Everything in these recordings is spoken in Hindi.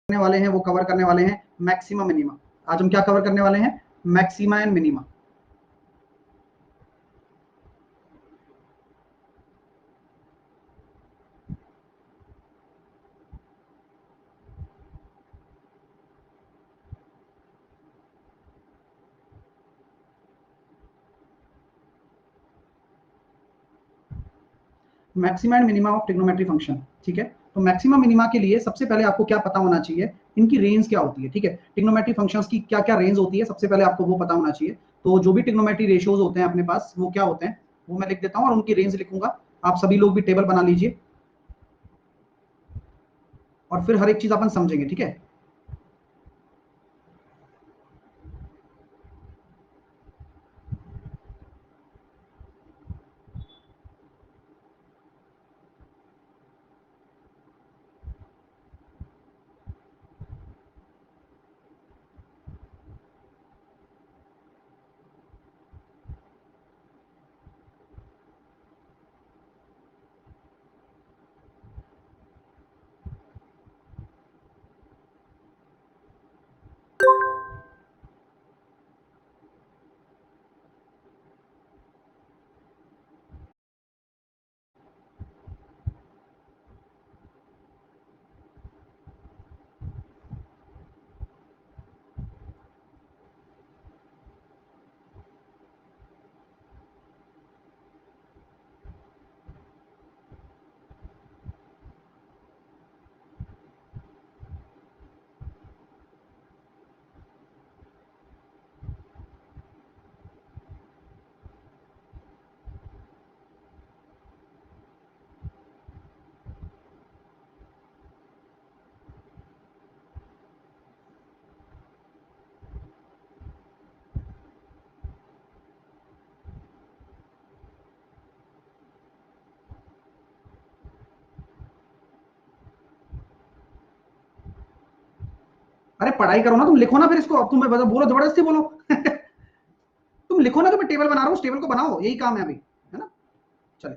करने वाले हैं वो कवर करने वाले हैं मैक्सिमा मिनिमा। आज हम क्या कवर करने वाले हैं? Maxima and minima. Maxima and minima of trigonometry function. ठीक है, तो मैक्सिमा मिनिमा के लिए सबसे पहले आपको क्या पता होना चाहिए, इनकी रेंज क्या होती है। ठीक है, ट्रिग्नोमेट्री फंक्शंस की क्या क्या रेंज होती है, सबसे पहले आपको वो पता होना चाहिए। तो जो भी ट्रिग्नोमेट्री रेशियोज होते हैं अपने पास वो क्या होते हैं वो मैं लिख देता हूँ और उनकी रेंज लिखूंगा। आप सभी लोग भी टेबल बना लीजिए और फिर हर एक चीज अपन समझेंगे। ठीक है, अरे पढ़ाई करो ना, तुम लिखो ना फिर इसको। अब तुम्हें बोलो, जबरदस्ती बोलो तुम लिखो ना, तो मैं टेबल बना रहा हूँ, उस टेबल को बनाओ, यही काम है अभी, है ना। चले,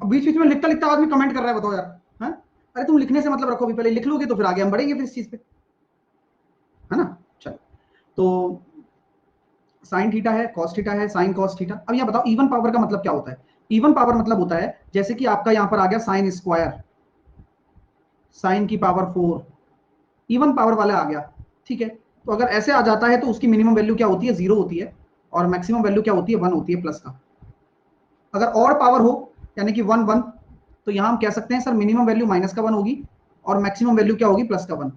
बीच बीच में लिखता लिखता आदमी कमेंट कर रहा है, बताओ यार। है, अरे तुम लिखने से मतलब रखो, अभी पहले लिख लोगे तो फिर आगे हम बढ़ेंगे फिर इस चीज पे, है ना। चलो, तो साइन थीटा है, कॉस थीटा है, साइन कॉस थीटा। अब यहाँ बताओ इवन पावर का मतलब क्या होता है। इवन पावर मतलब होता है जैसे कि आपका यहाँ पर आ गया साइन स्क्वायर, साइन की पावर 4, इवन पावर वाला आ गया। ठीक है, तो अगर ऐसे आ जाता है तो उसकी मिनिमम वैल्यू क्या होती है, 0 होती है, और मैक्सिमम वैल्यू क्या होती है, 1 होती है प्लस का। अगर और पावर हो यानी कि 1 1, तो यहां हम कह सकते हैं सर मिनिमम वैल्यू माइनस का 1 होगी और मैक्सिमम वैल्यू क्या होगी, प्लस का 1।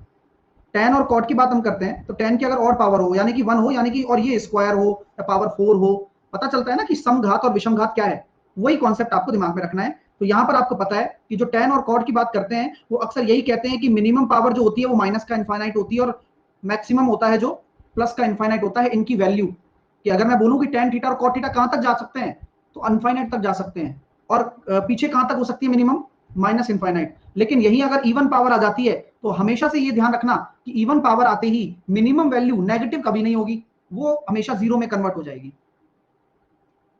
टेन और कॉट की बात हम करते हैं तो टेन की अगर और पावर हो यानी कि 1 हो, यानी कि और ये स्क्वायर हो या पावर 4 हो, पता चलता है ना कि समघात और विषमघात क्या है। वही कॉन्सेप्ट आपको दिमाग में रखना है। तो यहां पर आपको पता है कि जो टेन और कॉट की बात करते हैं वो अक्सर यही कहते हैं कि मिनिमम पावर जो होती है वो माइनस का इनफाइनाइट होती है और मैक्सिमम होता है जो प्लस का इनफाइनाइट होता है। इनकी वैल्यू कि अगर मैं बोलूं कि टेन थीटा और कॉट थीटा कहां तक जा सकते हैं, तो अनफाइनाइट तक जा सकते हैं, और पीछे कहां तक हो सकती है मिनिमम, माइनस इनफाइनाइट। लेकिन यही अगर इवन पावर आ जाती है तो हमेशा से ये ध्यान रखना कि इवन पावर आते ही मिनिमम वैल्यू नेगेटिव कभी नहीं होगी, वो हमेशा जीरो में कन्वर्ट हो जाएगी,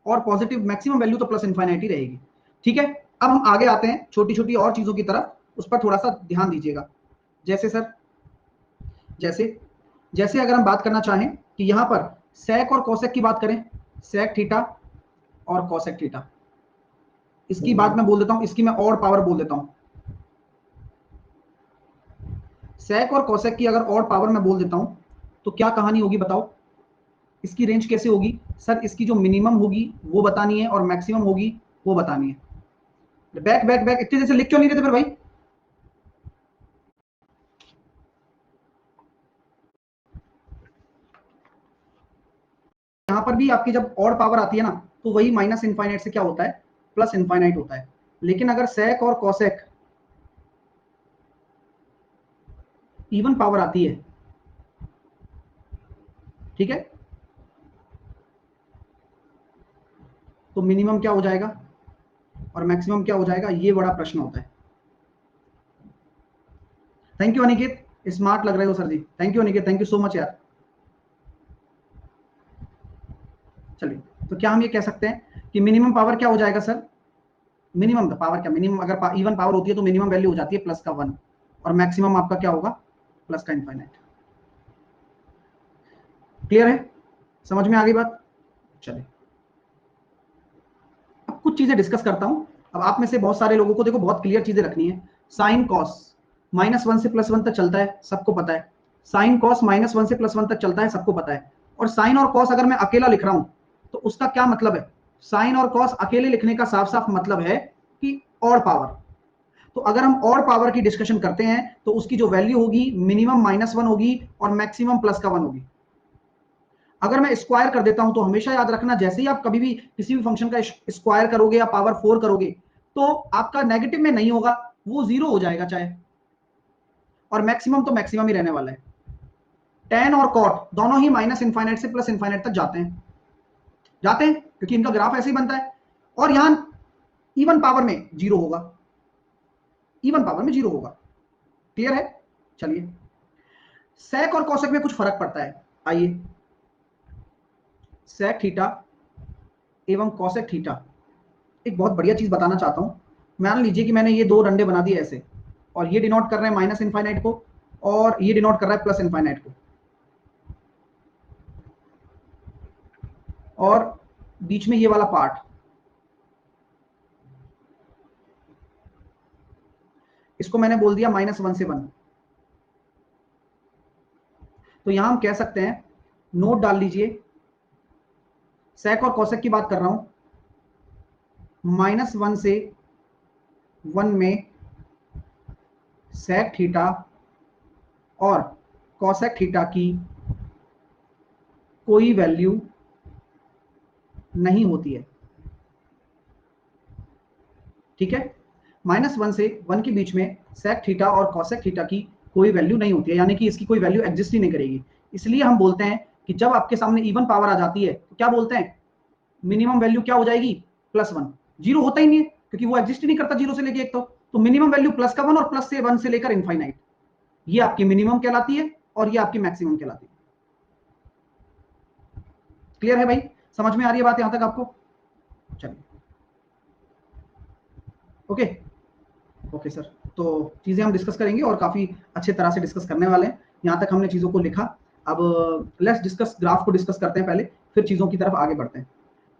और पॉजिटिव मैक्सिमम वैल्यू तो प्लस इनफाइनाइट ही रहेगी। ठीक है, अब हम आगे आते हैं छोटी छोटी और चीजों की तरफ, उस पर थोड़ा सा ध्यान दीजिएगा। जैसे सर, जैसे जैसे अगर हम बात करना चाहें कि यहां पर सेक और कोसेक की बात करें, सेक थीटा और कोसेक थीटा, इसकी बात मैं बोल देता हूं, इसकी मैं और पावर बोल देता हूं। सेक और कोसेक की अगर और पावर मैं बोल देता हूं तो क्या कहानी होगी बताओ। इसकी रेंज कैसे होगी सर, इसकी जो मिनिमम होगी वो बतानी है और मैक्सिमम होगी वो बतानी है। बैक बैक बैक, इतने जैसे लिख क्यों नहीं रहे थे फिर भाई। यहां पर भी आपकी जब और पावर आती है ना तो वही माइनस इनफाइनाइट से क्या होता है, प्लस इनफाइनाइट होता है। लेकिन अगर सेक और कोसेक इवन पावर आती है, ठीक है, तो मिनिमम क्या हो जाएगा और मैक्सिमम क्या हो जाएगा, ये बड़ा प्रश्न होता है। थैंक यू अनिकेत, स्मार्ट लग रहे हो sir ji, thank you Aniket, thank you so much यार। चलिए, तो क्या हम ये कह सकते हैं कि मिनिमम पावर क्या हो जाएगा सर, मिनिमम पावर क्या, मिनिमम अगर इवन पावर होती है तो मिनिमम वैल्यू हो जाती है प्लस का 1 और मैक्सिमम आपका क्या होगा प्लस का इनफाइनाइट। क्लियर है, समझ में आ गई बात? चलिए अब कुछ चीजें डिस्कस करता हूं। अब आप में से बहुत सारे लोगों को देखो बहुत क्लियर चीजें रखनी है। साइन कॉस -1 से +1 तक चलता है, सबको पता है। साइन कॉस -1 से +1 तक चलता है, सबको पता है। और साइन और कॉस अगर मैं अकेला लिख रहा हूं तो उसका क्या मतलब है? साइन और कॉस अकेले लिखने का साफ साफ मतलब है कि ऑड पावर। तो अगर हम ऑड पावर की डिस्कशन करते हैं तो उसकी जो वैल्यू होगी मिनिमम -1 होगी और मैक्सिमम +1 होगी। अगर मैं स्क्वायर कर देता हूं तो हमेशा याद रखना, जैसे ही आप कभी भी किसी भी फंक्शन का स्क्वायर करोगे या पावर 4 करोगे तो आपका नेगेटिव में नहीं होगा, वो 0 हो जाएगा चाहे, और मैक्सिमम तो मैक्सिमम ही रहने वाला है। tan और cot दोनों ही -∞ से +∞ तक जाते हैं क्योंकि इनका ग्राफ ऐसे ही बनता है। और यहां इवन पावर में 0 होगा, इवन पावर में 0 होगा। क्लियर है? चलिए sec और cosec में कुछ फर्क पड़ता है। आइए sec थीटा एवं cosec थीटा, एक बहुत बढ़िया चीज बताना चाहता हूं। मान लीजिए कि मैंने ये दो डंडे बना दिए ऐसे, और ये डिनोट कर रहे हैं -∞ को और ये डिनोट कर रहा है +∞ को, और बीच में ये वाला पार्ट, इसको मैंने बोल दिया -1 से 1। तो यहां हम कह सकते हैं, नोट डाल लीजिए, sec और cosec की बात कर रहा हूं, -1 से 1 में sec थीटा और cosec थीटा की कोई वैल्यू नहीं होती है। ठीक है, -1 से 1 के बीच में sec थीटा और cosec थीटा की कोई वैल्यू नहीं होती है, यानी कि इसकी कोई वैल्यू एग्जिस्ट ही नहीं करेगी। इसलिए हम बोलते हैं कि जब आपके सामने इवन पावर आ जाती है तो क्या बोलते हैं, मिनिमम वैल्यू क्या हो जाएगी +1। जीरो होता ही नहीं है क्योंकि वो एग्जिस्ट ही नहीं करता जीरो से लेके एक, तो मिनिमम वैल्यू +1 और +1 से लेकर इनफाइनाइट, ये आपकी मिनिमम कहलाती है और ये आपकी मैक्सिमम कहलाती है। क्लियर है भाई, समझ में आ रही है बात यहां तक आपको? चलिए ओके ओके सर, तो चीजें हम डिस्कस करेंगे और काफी अच्छे तरह से डिस्कस करने वाले हैं। यहां तक हमने चीजों को लिखा। अब लेट्स डिस्कस ग्राफ को डिस्कस करते हैं पहले, फिर चीजों की तरफ आगे बढ़ते हैं।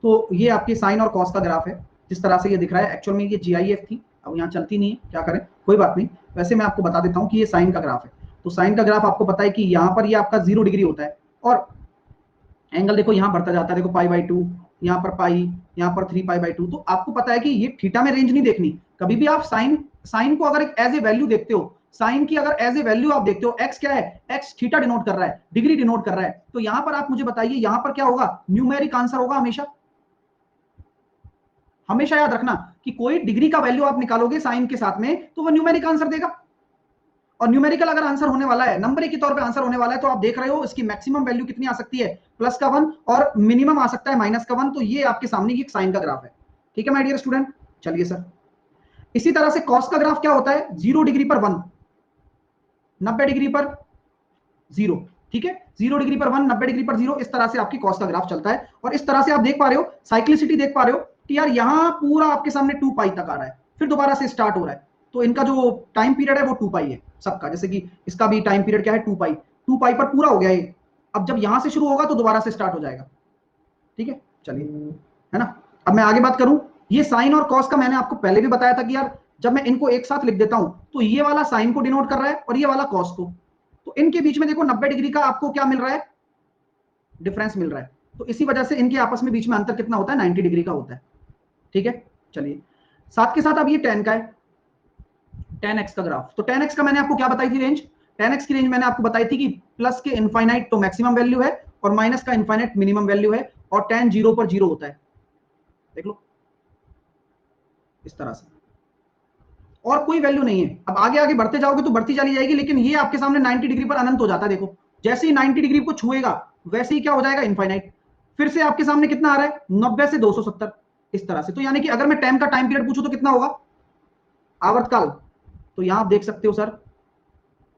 तो ये आपकी साइन और कॉस का ग्राफ है, जिस तरह से ये दिख रहा है। एक्चुअल में ये GIF थी, अब यहाँ चलती नहीं है, क्या करें, कोई बात नहीं। वैसे मैं आपको बता देता हूँ कि ये साइन का ग्राफ है। तो साइन का ग्राफ आपको पता है कि यहाँ पर ये आपका 0 डिग्री होता है, और एंगल देखो यहाँ बढ़ता जाता है, देखो π/2, यहाँ पर पाई, यहाँ पर 3π/2। तो आपको पता है कि ये थीटा में रेंज नहीं देखनी कभी भी। आप साइन को अगर एज ए वैल्यू देखते हो, साइन की अगर एज ए वैल्यू आप देखते हो, एक्स क्या है, एक्स थीटा डिनोट कर रहा है, डिग्री डिनोट कर रहा है, तो यहां पर आप मुझे बताइए यहां पर क्या होगा, न्यूमेरिक आंसर होगा हमेशा। हमेशा याद रखना कि कोई डिग्री का वैल्यू आप निकालोगे साइन के साथ में तो वो न्यूमेरिक आंसर देगा। और न्यूमेरिकल अगर आंसर होने वाला है, नंबर के तौर पे आंसर होने वाला है, तो आप देख रहे हो इसकी मैक्सिमम वैल्यू कितनी आ सकती है, +1, और मिनिमम आ सकता है -1। तो ये आपके सामने एक साइन का ग्राफ है। ठीक है माय डियर स्टूडेंट, चलिए सर। इसी तरह से कॉस का ग्राफ क्या होता है, 0 डिग्री पर 1, 90 डिग्री पर 0। ठीक है, 0 डिग्री पर 1, 90 डिग्री पर 0, इस तरह से आपकी कॉस का ग्राफ चलता है। और इस तरह से आप देख पा रहे हो, साइक्लिसिटी देख पा रहे हो कि यार यहां पूरा आपके सामने 2π तक आ रहा है, फिर दोबारा से स्टार्ट हो रहा है। तो इनका जो टाइम पीरियड है वो 2π है सबका, जैसे कि इसका भी टाइम पीरियड क्या है 2π, 2π पर पूरा हो गया ये। अब जब यहां से शुरू होगा तो दोबारा से स्टार्ट हो जाएगा। ठीक है, चलिए, है ना। अब मैं आगे बात करूं, ये साइन और कॉस का मैंने आपको पहले भी बताया था कि यार जब मैं इनको एक साथ लिख देता हूं तो ये वाला साइन को डिनोट कर रहा है और ये वाला कॉस को, तो इनके बीच में देखो 90 डिग्री का आपको क्या मिल रहा है, डिफरेंस मिल रहा है। तो इसी वजह से इनके आपस में बीच में अंतर कितना होता है, 90 डिग्री का होता है। ठीक है, चलिए, साथ के साथ अब ये tan का है, tan x का ग्राफ। तो tan x का मैंने आपको क्या बताई थी रेंज, tan x की रेंज मैंने आपको बताई थी कि प्लस के इनफाइनाइट तो मैक्सिमम वैल्यू है और माइनस का इनफाइनाइट मिनिमम वैल्यू है, और tan 0 पर 0 होता है। देख लो इस तरह से, और कोई वैल्यू नहीं है। अब आगे आगे बढ़ते जाओगे तो बढ़ती चली जाएगी, लेकिन ये आपके सामने 90 डिग्री पर अनंत हो जाता है। देखो जैसे ही 90 डिग्री को छुएगा वैसे ही क्या हो जाएगा, इनफाइनाइट। फिर से आपके सामने कितना आ रहा है, 90 से 270, इस तरह से। तो यानी कि अगर मैं टाइम का टाइम पीरियड पूछूं तो कितना होगा, आवर्तकाल, तो यहां आप देख सकते हो सर,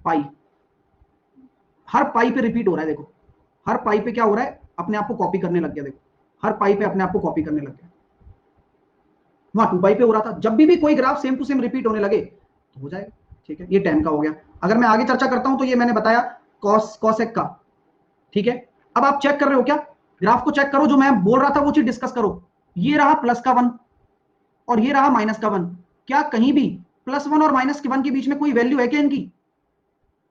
पाई, हर पाई पे रिपीट हो रहा है। देखो हर पाई पे क्या हो रहा है, अपने आप को कॉपी करने लग गया। देखो हर पाई पे अपने आप को कॉपी करने लग गया। वहां 2 पाई पे हो रहा था। जब भी कोई graph same to same repeat होने लगे तो हो जाएगा। ठीक है, ये tan का हो गया। अगर मैं आगे चर्चा करता हूं तो ये मैंने बताया कॉसेक का। ठीक है, अब आप चेक कर रहे हो क्या, ग्राफ को चेक करो, जो मैं बोल रहा था वो चीज डिस्कस करो। ये रहा प्लस का 1 और ये रहा माइनस का 1। क्या कहीं भी +1 और -1 के बीच में कोई वैल्यू है क्या इनकी?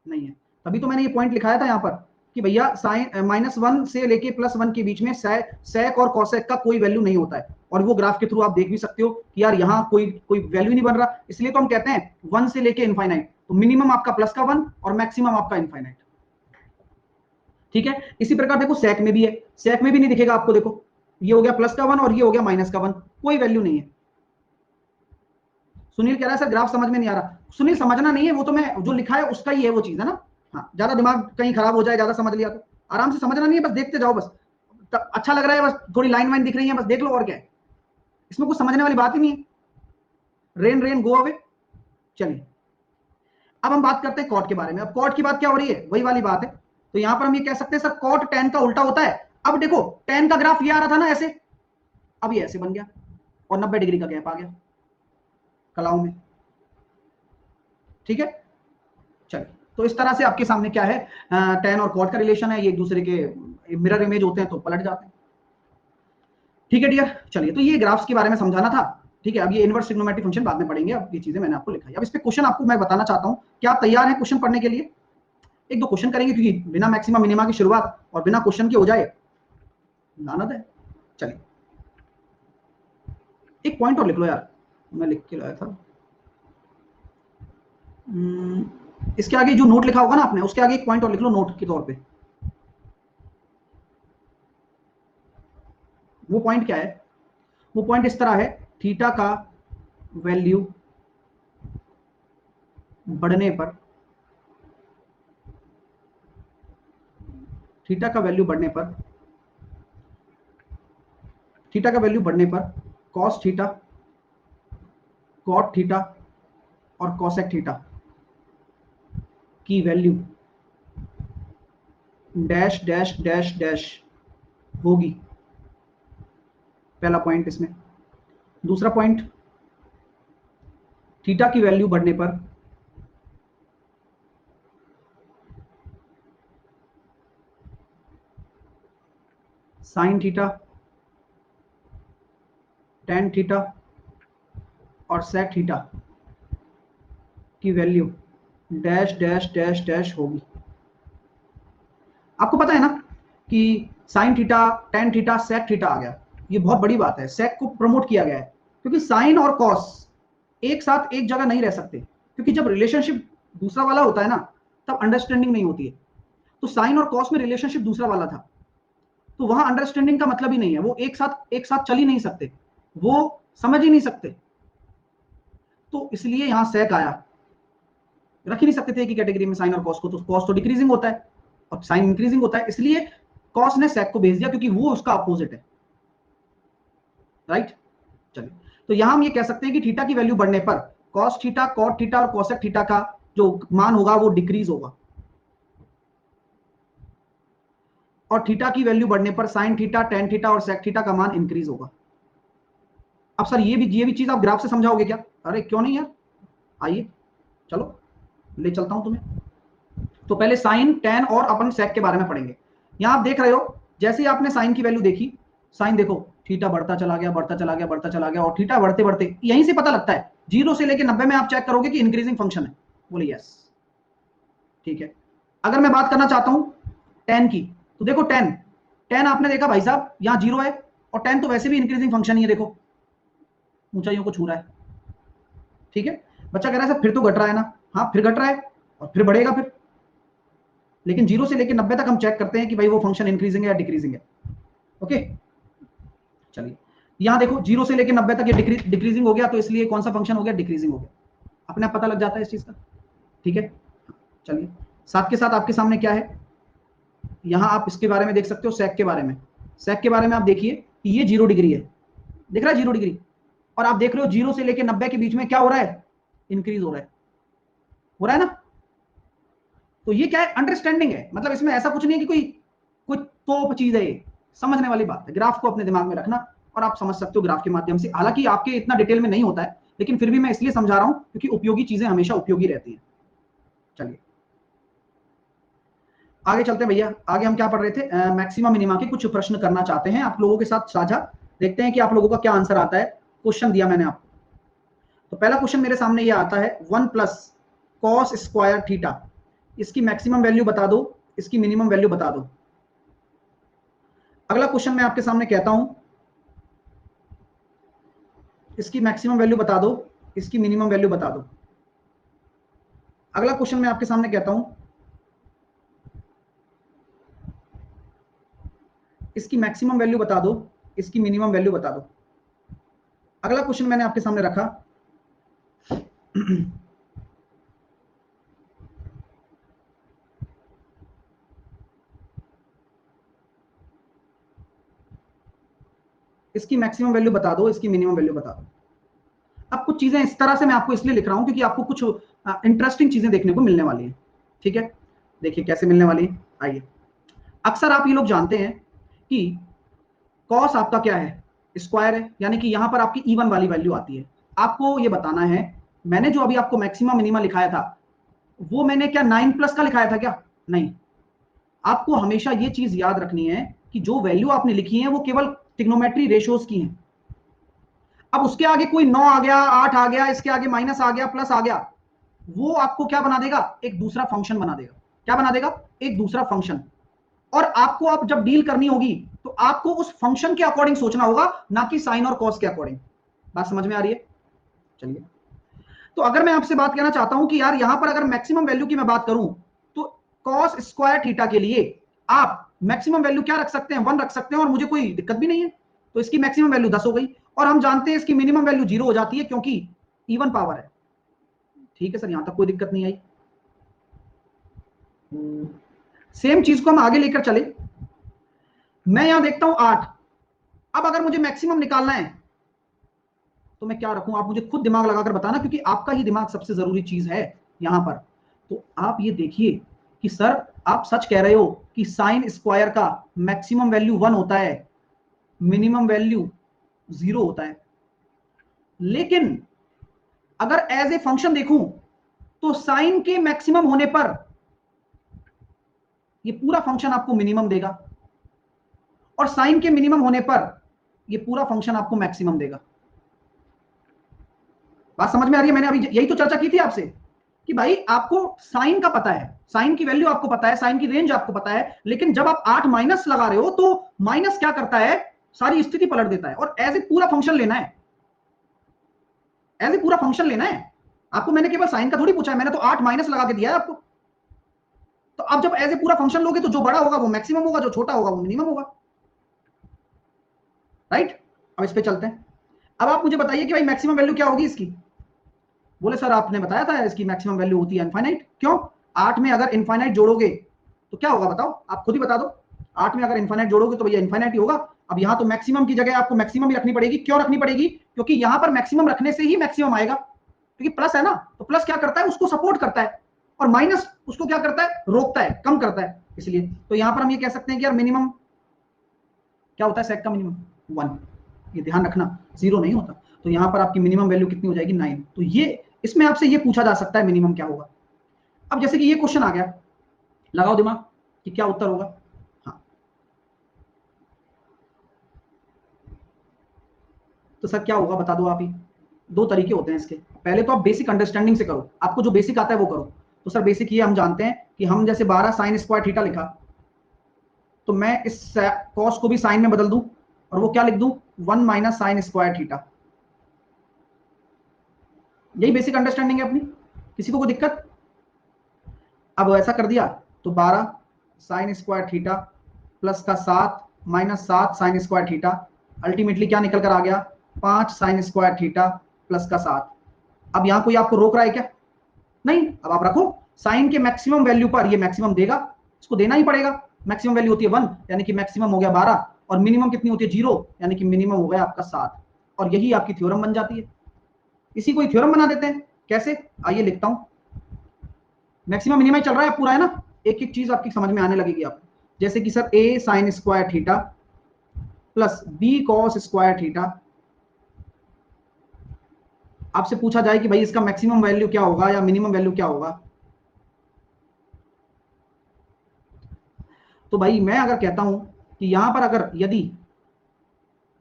नहीं है। तभी तो मैंने ये पॉइंट लिखाया था यहां पर कि भैया साइन -1 से लेके +1 के बीच में सेक और कॉसेक का कोई वैल्यू नहीं होता है। और वो ग्राफ के थ्रू आप देख भी सकते हो कि यार यहाँ कोई कोई वैल्यू नहीं बन रहा, इसलिए तो हम कहते हैं 1 से लेके इनफाइनाइट, तो मिनिमम आपका प्लस का 1 और मैक्सिमम आपका इनफाइनाइट। ठीक है, इसी प्रकार देखो सेक में भी है, सेक में भी नहीं दिखेगा आपको, देखो ये हो गया प्लस का 1 और ये हो गया माइनस का 1, कोई वैल्यू नहीं है। सुनील कह रहा है सर ग्राफ समझ में नहीं आ रहा। सुनील समझना नहीं है, वो तो मैं जो लिखा है उसका ही है वो चीज, है ना। हाँ, ज्यादा दिमाग कहीं खराब हो जाए, ज्यादा समझ लिया तो आराम से समझना नहीं है, बस देखते जाओ, बस अच्छा लग रहा है, बस थोड़ी लाइन वाइन दिख रही है, बस देख लो, और क्या है इसमें, कुछ समझने वाली बात ही नहीं है। Rain rain go away. चलिए अब हम बात करते हैं कॉट के बारे में। अब कॉट की बात क्या हो रही है, वही वाली बात है। तो यहां पर हम ये कह सकते हैं सर कॉट tan का उल्टा होता है। अब देखो tan का ग्राफ ये आ रहा था ना ऐसे, अब ये ऐसे बन गया और 90 डिग्री का गैप आ गया कलाओं में। ठीक है, चलिए तो इस तरह से आपके सामने क्या है, tan और कॉट का रिलेशन है, ये एक दूसरे के मिरर इमेज होते हैं तो पलट जाते हैं। ठीक है डियर, चलिए तो ये ग्राफ्स के बारे में समझाना था। ठीक है, अब ये इनवर्स ट्रिग्नोमेट्रिक फंक्शन बाद में पढ़ेंगे, अब ये चीजें मैंने आपको लिखाई। अब इस पे क्वेश्चन आपको मैं बताना चाहता हूं, क्या आप तैयार हैं क्वेश्चन पढ़ने के लिए? एक दो क्वेश्चन करेंगे, क्योंकि बिना मैक्सिमा मिनिमा की शुरुआत और बिना क्वेश्चन के हो जाए लानत है। चलिए एक पॉइंट और लिख लो यार, मैं लिख के लाया था। इसके आगे जो नोट लिखा होगा ना आपने, उसके आगे एक पॉइंट और लिख लो नोट के तौर पे। वो पॉइंट क्या है? वो पॉइंट इस तरह है, थीटा का वैल्यू बढ़ने पर, थीटा का वैल्यू बढ़ने पर, थीटा का वैल्यू बढ़ने पर कॉस थीटा, कॉट थीटा और कॉसेक थीटा की value dash dash dash dash होगी। पहला पॉइंट इसमें। दूसरा पॉइंट, थीटा की वैल्यू बढ़ने पर साइन थीटा, tan थीटा और sec थीटा की value dash dash dash dash होगी। आपको पता है ना कि sine theta, tan theta, sec theta आ गया, ये बहुत बड़ी बात है। sec को प्रमोट किया गया है क्योंकि साइन और कॉस एक साथ एक जगह नहीं रह सकते, क्योंकि जब रिलेशनशिप दूसरा वाला होता है ना तब अंडरस्टैंडिंग नहीं होती है। तो साइन और कॉस में रिलेशनशिप दूसरा वाला था, तो वहां अंडरस्टैंडिंग का मतलब ही नहीं है, वो एक साथ चल ही नहीं सकते, वो समझ ही नहीं सकते। तो इसलिए यहां sec आया, रख ही नहीं सकते थे कि कैटेगरी में साइन और कॉस को, तो कॉस तो डिक्रीजिंग होता है और साइन इंक्रीजिंग होता है, इसलिए कॉस ने sec को भेज दिया क्योंकि वो उसका अपोजिट है। राइट, चलिए तो यहां हम ये कह सकते हैं कि थीटा की वैल्यू बढ़ने पर कॉस थीटा, कॉट थीटा और कॉसेक थीटा का जो मान होगा वो डिक्रीज होगा, और थीटा की वैल्यू बढ़ने पर साइन थीटा, टेन थीटा और सेक थीटा का मान इंक्रीज होगा। अब सर ये भी चीज आप ग्राफ से समझाओगे क्या? अरे क्यों नहीं यार, आइए चलो ले चलता हूं तुम्हें। तो पहले साइन, टेन और अपन सेक के बारे में पढ़ेंगे। यहां आप देख रहे हो, जैसे ही आपने साइन की वैल्यू देखी, साइन देखो थीटा बढ़ता चला गया, बढ़ता चला गया, बढ़ता चला गया, और थीटा बढ़ते बढ़ते यहीं से पता लगता है, 0 से लेकर 90 में आप चेक करोगे कि इंक्रीजिंग फंक्शन है। बोले यस, ठीक है। अगर मैं बात करना चाहता हूं टेन की, तो देखो टेन, टेन आपने देखा भाई साहब यहां 0 है, और टेन तो वैसे भी इंक्रीजिंग फंक्शन ही है, देखो ऊंचाइयों को छू रहा है। ठीक है, बच्चा कह रहा है सर फिर तो घट रहा है ना। हाँ फिर घट रहा है और फिर बढ़ेगा फिर, लेकिन 0 से लेकर 90 तक हम चेक करते हैं कि भाई वो फंक्शन इंक्रीजिंग है या डिक्रीजिंग है। ओके, चलिए यहां देखो 0 से लेकर 90 तक ये डिक्रीजिंग हो गया, तो इसलिए कौन सा फंक्शन हो गया, डिक्रीजिंग हो गया, अपने आप पता लग जाता है इस चीज का। ठीक है, चलिए साथ के साथ आपके सामने क्या है, यहां आप इसके बारे में देख सकते हो, सेक के बारे में। सेक के बारे में आप देखिए कि ये 0 डिग्री है, दिख रहा है 0 डिग्री, और आप देख रहे हो 0 से लेकर 90 के बीच में क्या हो रहा है, इंक्रीज हो रहा है, हो रहा है ना। तो ये क्या है, अंडरस्टैंडिंग है, मतलब इसमें ऐसा कुछ नहीं है कि कोई कोई तोप चीज है, ये समझने वाली बात है, ग्राफ को अपने दिमाग में रखना, और आप समझ सकते हो ग्राफ के माध्यम से। हालांकि आपके इतना डिटेल में नहीं होता है, लेकिन फिर भी मैं इसलिए समझा रहा हूं क्योंकि उपयोगी चीजें हमेशा उपयोगी रहती हैं। चलिए आगे चलते हैं भैया। आगे हम क्या पढ़ रहे थे, मैक्सिमा मिनिमा के कुछ प्रश्न करना चाहते हैं आप लोगों के साथ साझा। देखते हैं कि आप लोगों का क्या आंसर आता है। क्वेश्चन दिया मैंने आपको, तो पहला क्वेश्चन मेरे सामने ये आता है 1 प्लस कॉस स्क्वायर थीटा, इसकी मैक्सिमम वैल्यू बता दो, इसकी मिनिमम वैल्यू बता दो। अगला क्वेश्चन मैं आपके सामने कहता हूं, इसकी मैक्सिमम वैल्यू बता दो, इसकी मिनिमम वैल्यू बता दो। अगला क्वेश्चन मैं आपके सामने कहता हूं, इसकी मैक्सिमम वैल्यू बता दो, इसकी मिनिमम वैल्यू बता दो। अगला क्वेश्चन मैंने आपके सामने रखा इसकी मैक्सिमम वैल्यू बता दो, इसकी मिनिमम वैल्यू बता दो। अब कुछ चीजें इस तरह से मैं आपको इसलिए लिख रहा हूं क्योंकि आपको कुछ इंटरेस्टिंग चीजें देखने को मिलने वाली हैं। ठीक है, देखिए कैसे मिलने वाली है। आइए, अक्सर आप ये लोग जानते हैं कि कॉस आपका क्या है, स्क्वायर है, यानी कि यहां पर आपकी इवन वाली वैल्यू आती है। आपको ये बताना है, मैंने जो अभी आपको मैक्सिमम मिनिमा लिखाया था वो मैंने क्या 9 प्लस का लिखाया था क्या? नहीं। आपको हमेशा ये चीज याद रखनी है कि जो वैल्यू आपने लिखी है वो केवल ट्रिग्नोमेट्री रेशियोज की हैं। अब उसके आगे कोई 9 आ गया, 8 आ गया, इसके आगे माइनस आ गया, प्लस आ गया, वो आपको क्या बना देगा? एक दूसरा फंक्शन बना देगा। क्या बना देगा? एक दूसरा फंक्शन। और आपको अब जब डील करनी होगी तो आपको उस फंक्शन के अकॉर्डिंग सोचना होगा, ना कि साइन और कॉस के अकॉर्डिंग। बात समझ में आ रही है? चलिए, तो अगर मैं आपसे बात कहना चाहता हूं कि यार यहां पर अगर मैक्सिमम वैल्यू की मैं बात करूं तो कॉस स्क्वायर थीटा के लिए आप मैक्सिमम वैल्यू क्या रख सकते हैं? 1 रख सकते हैं और मुझे कोई दिक्कत भी नहीं है। तो इसकी मैक्सिमम वैल्यू 10 हो गई, और हम जानते हैं इसकी मिनिमम वैल्यू 0 हो जाती है क्योंकि इवन पावर है। ठीक है सर, यहां तक कोई दिक्कत नहीं आई। सेम चीज को हम आगे लेकर चले। मैं यहां देखता हूं 8। अब अगर मुझे मैक्सिमम निकालना है तो मैं क्या रखूं? आप मुझे खुद दिमाग लगाकर बताना, क्योंकि आपका ही दिमाग सबसे जरूरी चीज है यहां पर। तो आप ये देखिए कि सर आप सच कह रहे हो कि साइन स्क्वायर का मैक्सिमम वैल्यू 1 होता है, मिनिमम वैल्यू 0 होता है। लेकिन अगर एज ए फंक्शन देखूं तो साइन के मैक्सिमम होने पर ये पूरा फंक्शन आपको मिनिमम देगा, और साइन के मिनिमम होने पर ये पूरा फंक्शन आपको मैक्सिमम देगा। बात समझ में आ रही है? मैंने अभी यही तो चर्चा की थी आपसे कि भाई आपको साइन का पता है, साइन की वैल्यू आपको पता है, साइन की रेंज आपको पता है, लेकिन जब आप 8 माइनस लगा रहे हो तो माइनस क्या करता है? सारी स्थिति पलट देता है। और एज ए पूरा फंक्शन लेना है, एज ए पूरा फंक्शन लेना है आपको। मैंने केवल साइन का थोड़ी पूछा है, मैंने तो 8 माइनस लगा के दिया है आपको। तो अब जब एज ए पूरा फंक्शन लोगे तो जो बड़ा होगा वो मैक्सिमम होगा, जो छोटा होगा वो मिनिमम होगा। राइट? अब इस पे चलते हैं। अब आप मुझे बताइए कि भाई मैक्सिमम वैल्यू क्या होगी इसकी? बोले सर आपने बताया था इसकी मैक्सिमम वैल्यू होती है इनफाइनाइट। क्यों? 8 में अगर इनफाइनाइट जोड़ोगे तो क्या होगा बताओ? आप खुद ही बता दो। 8 में अगर इनफाइनाइट जोड़ोगे तो भैया इनफाइनाइट ही होगा। अब यहां तो मैक्सिमम की जगह आपको मैक्सिमम ही रखनी पड़ेगी। क्यों रखनी पड़ेगी? क्योंकि यहां पर मैक्सिमम रखने से ही मैक्सिमम आएगा, क्योंकि प्लस है ना, तो प्लस क्या करता है? उसको सपोर्ट करता है, और माइनस उसको क्या करता है? रोकता है, कम करता है। इसलिए तो यहां पर हम ये कह सकते हैं कि यार मिनिमम क्या होता है? सेक का मिनिमम 1। ये ध्यान रखना, 0 नहीं होता। तो यहां पर आपकी मिनिमम वैल्यू कितनी हो जाएगी? 9। तो ये इसमें आपसे ये पूछा जा सकता है मिनिमम क्या होगा। अब जैसे कि ये क्वेश्चन आ गया, लगाओ दिमाग कि क्या उत्तर होगा। हाँ, तो सर क्या होगा बता दो आप ही। 2 तरीके होते हैं इसके। पहले तो आप बेसिक अंडरस्टैंडिंग से करो, आपको जो बेसिक आता है वो करो। तो सर बेसिक ये हम जानते हैं कि हम जैसे 12 साइन स्क्वायर थीटा लिखा, तो मैं इस कॉस को भी साइन में बदल दूं और वो क्या लिख दूं? 1 माइनस साइन स्क्वायर थीटा। यही बेसिक अंडरस्टैंडिंग है अपनी। किसी को कोई दिक्कत? अब ऐसा कर दिया तो 12 साइन स्क्वायर थीटा प्लस का 7 minus 7 sign square theta, ultimately क्या निकल कर आ गया? 5 साइन स्क्वायर थीटा प्लस का 7। अब यहां कोई आपको रोक रहा है क्या? नहीं। अब आप रखो, साइन के मैक्सिमम वैल्यू पर ये मैक्सिमम देगा, इसको देना ही पड़ेगा। मैक्सिमम वैल्यू होती है 1, यानी कि मैक्सिमम हो गया 12, और मिनिमम कितनी होती है? 0, यानी कि मिनिमम हो गया आपका 7। और यही आपकी थ्योरम बन जाती है। इसी को थ्योरम बना देते हैं। कैसे? आइए लिखता हूं। मैक्सिमम मिनिमम चल रहा है पूरा, है ना? एक एक चीज आपकी समझ में आने लगेगी आपको। जैसे कि sir a sine square theta plus b cos square theta. आपसे पूछा जाए कि भाई इसका मैक्सिमम वैल्यू क्या होगा या मिनिमम वैल्यू क्या होगा, तो भाई मैं अगर कहता हूं कि यहां पर अगर यदि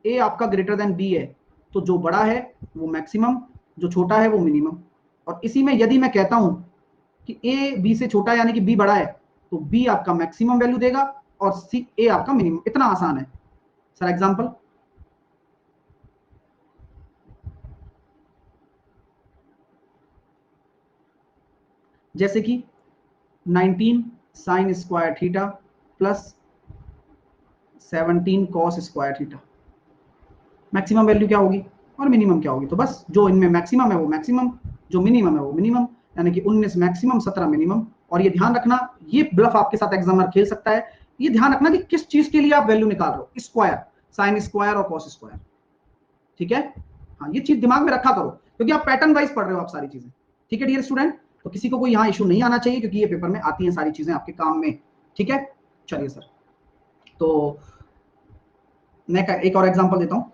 ए आपका ग्रेटर देन बी है तो जो बड़ा है वो मैक्सिमम, जो छोटा है वो मिनिमम। और इसी में यदि मैं कहता हूं कि ए बी से छोटा है यानी कि बी बड़ा है, तो बी आपका मैक्सिमम वैल्यू देगा और सी ए आपका मिनिमम। इतना आसान है सर। एग्जांपल, जैसे कि 19 sign square theta plus 17 cos square theta. Maximum value क्या होगी और मिनिमम क्या होगी, तो बस जो इनमें मैक्सिमम है वो मैक्सिमम, जो मिनिमम है वो मिनिमम, यानी कि 19 मैक्सिमम 17 मिनिमम। और ये ध्यान रखना, ये ब्लफ आपके साथ एग्जामिनर खेल सकता है। ये ध्यान रखना कि किस चीज के लिए आप वैल्यू निकाल रहे हो, स्क्वायर, साइन स्क्वायर और कॉस स्क्वायर, ठीक है। हाँ, ये चीज दिमाग में रखा करो क्योंकि आप पैटर्न वाइज पढ़ रहे हो आप सारी चीजें, ठीक है डियर स्टूडेंट। तो किसी को कोई यहाँ इशू नहीं आना चाहिए क्योंकि ये पेपर में आती हैं सारी चीजें आपके काम में, ठीक है। चलिए सर, तो मैं एक और एग्जांपल देता हूं।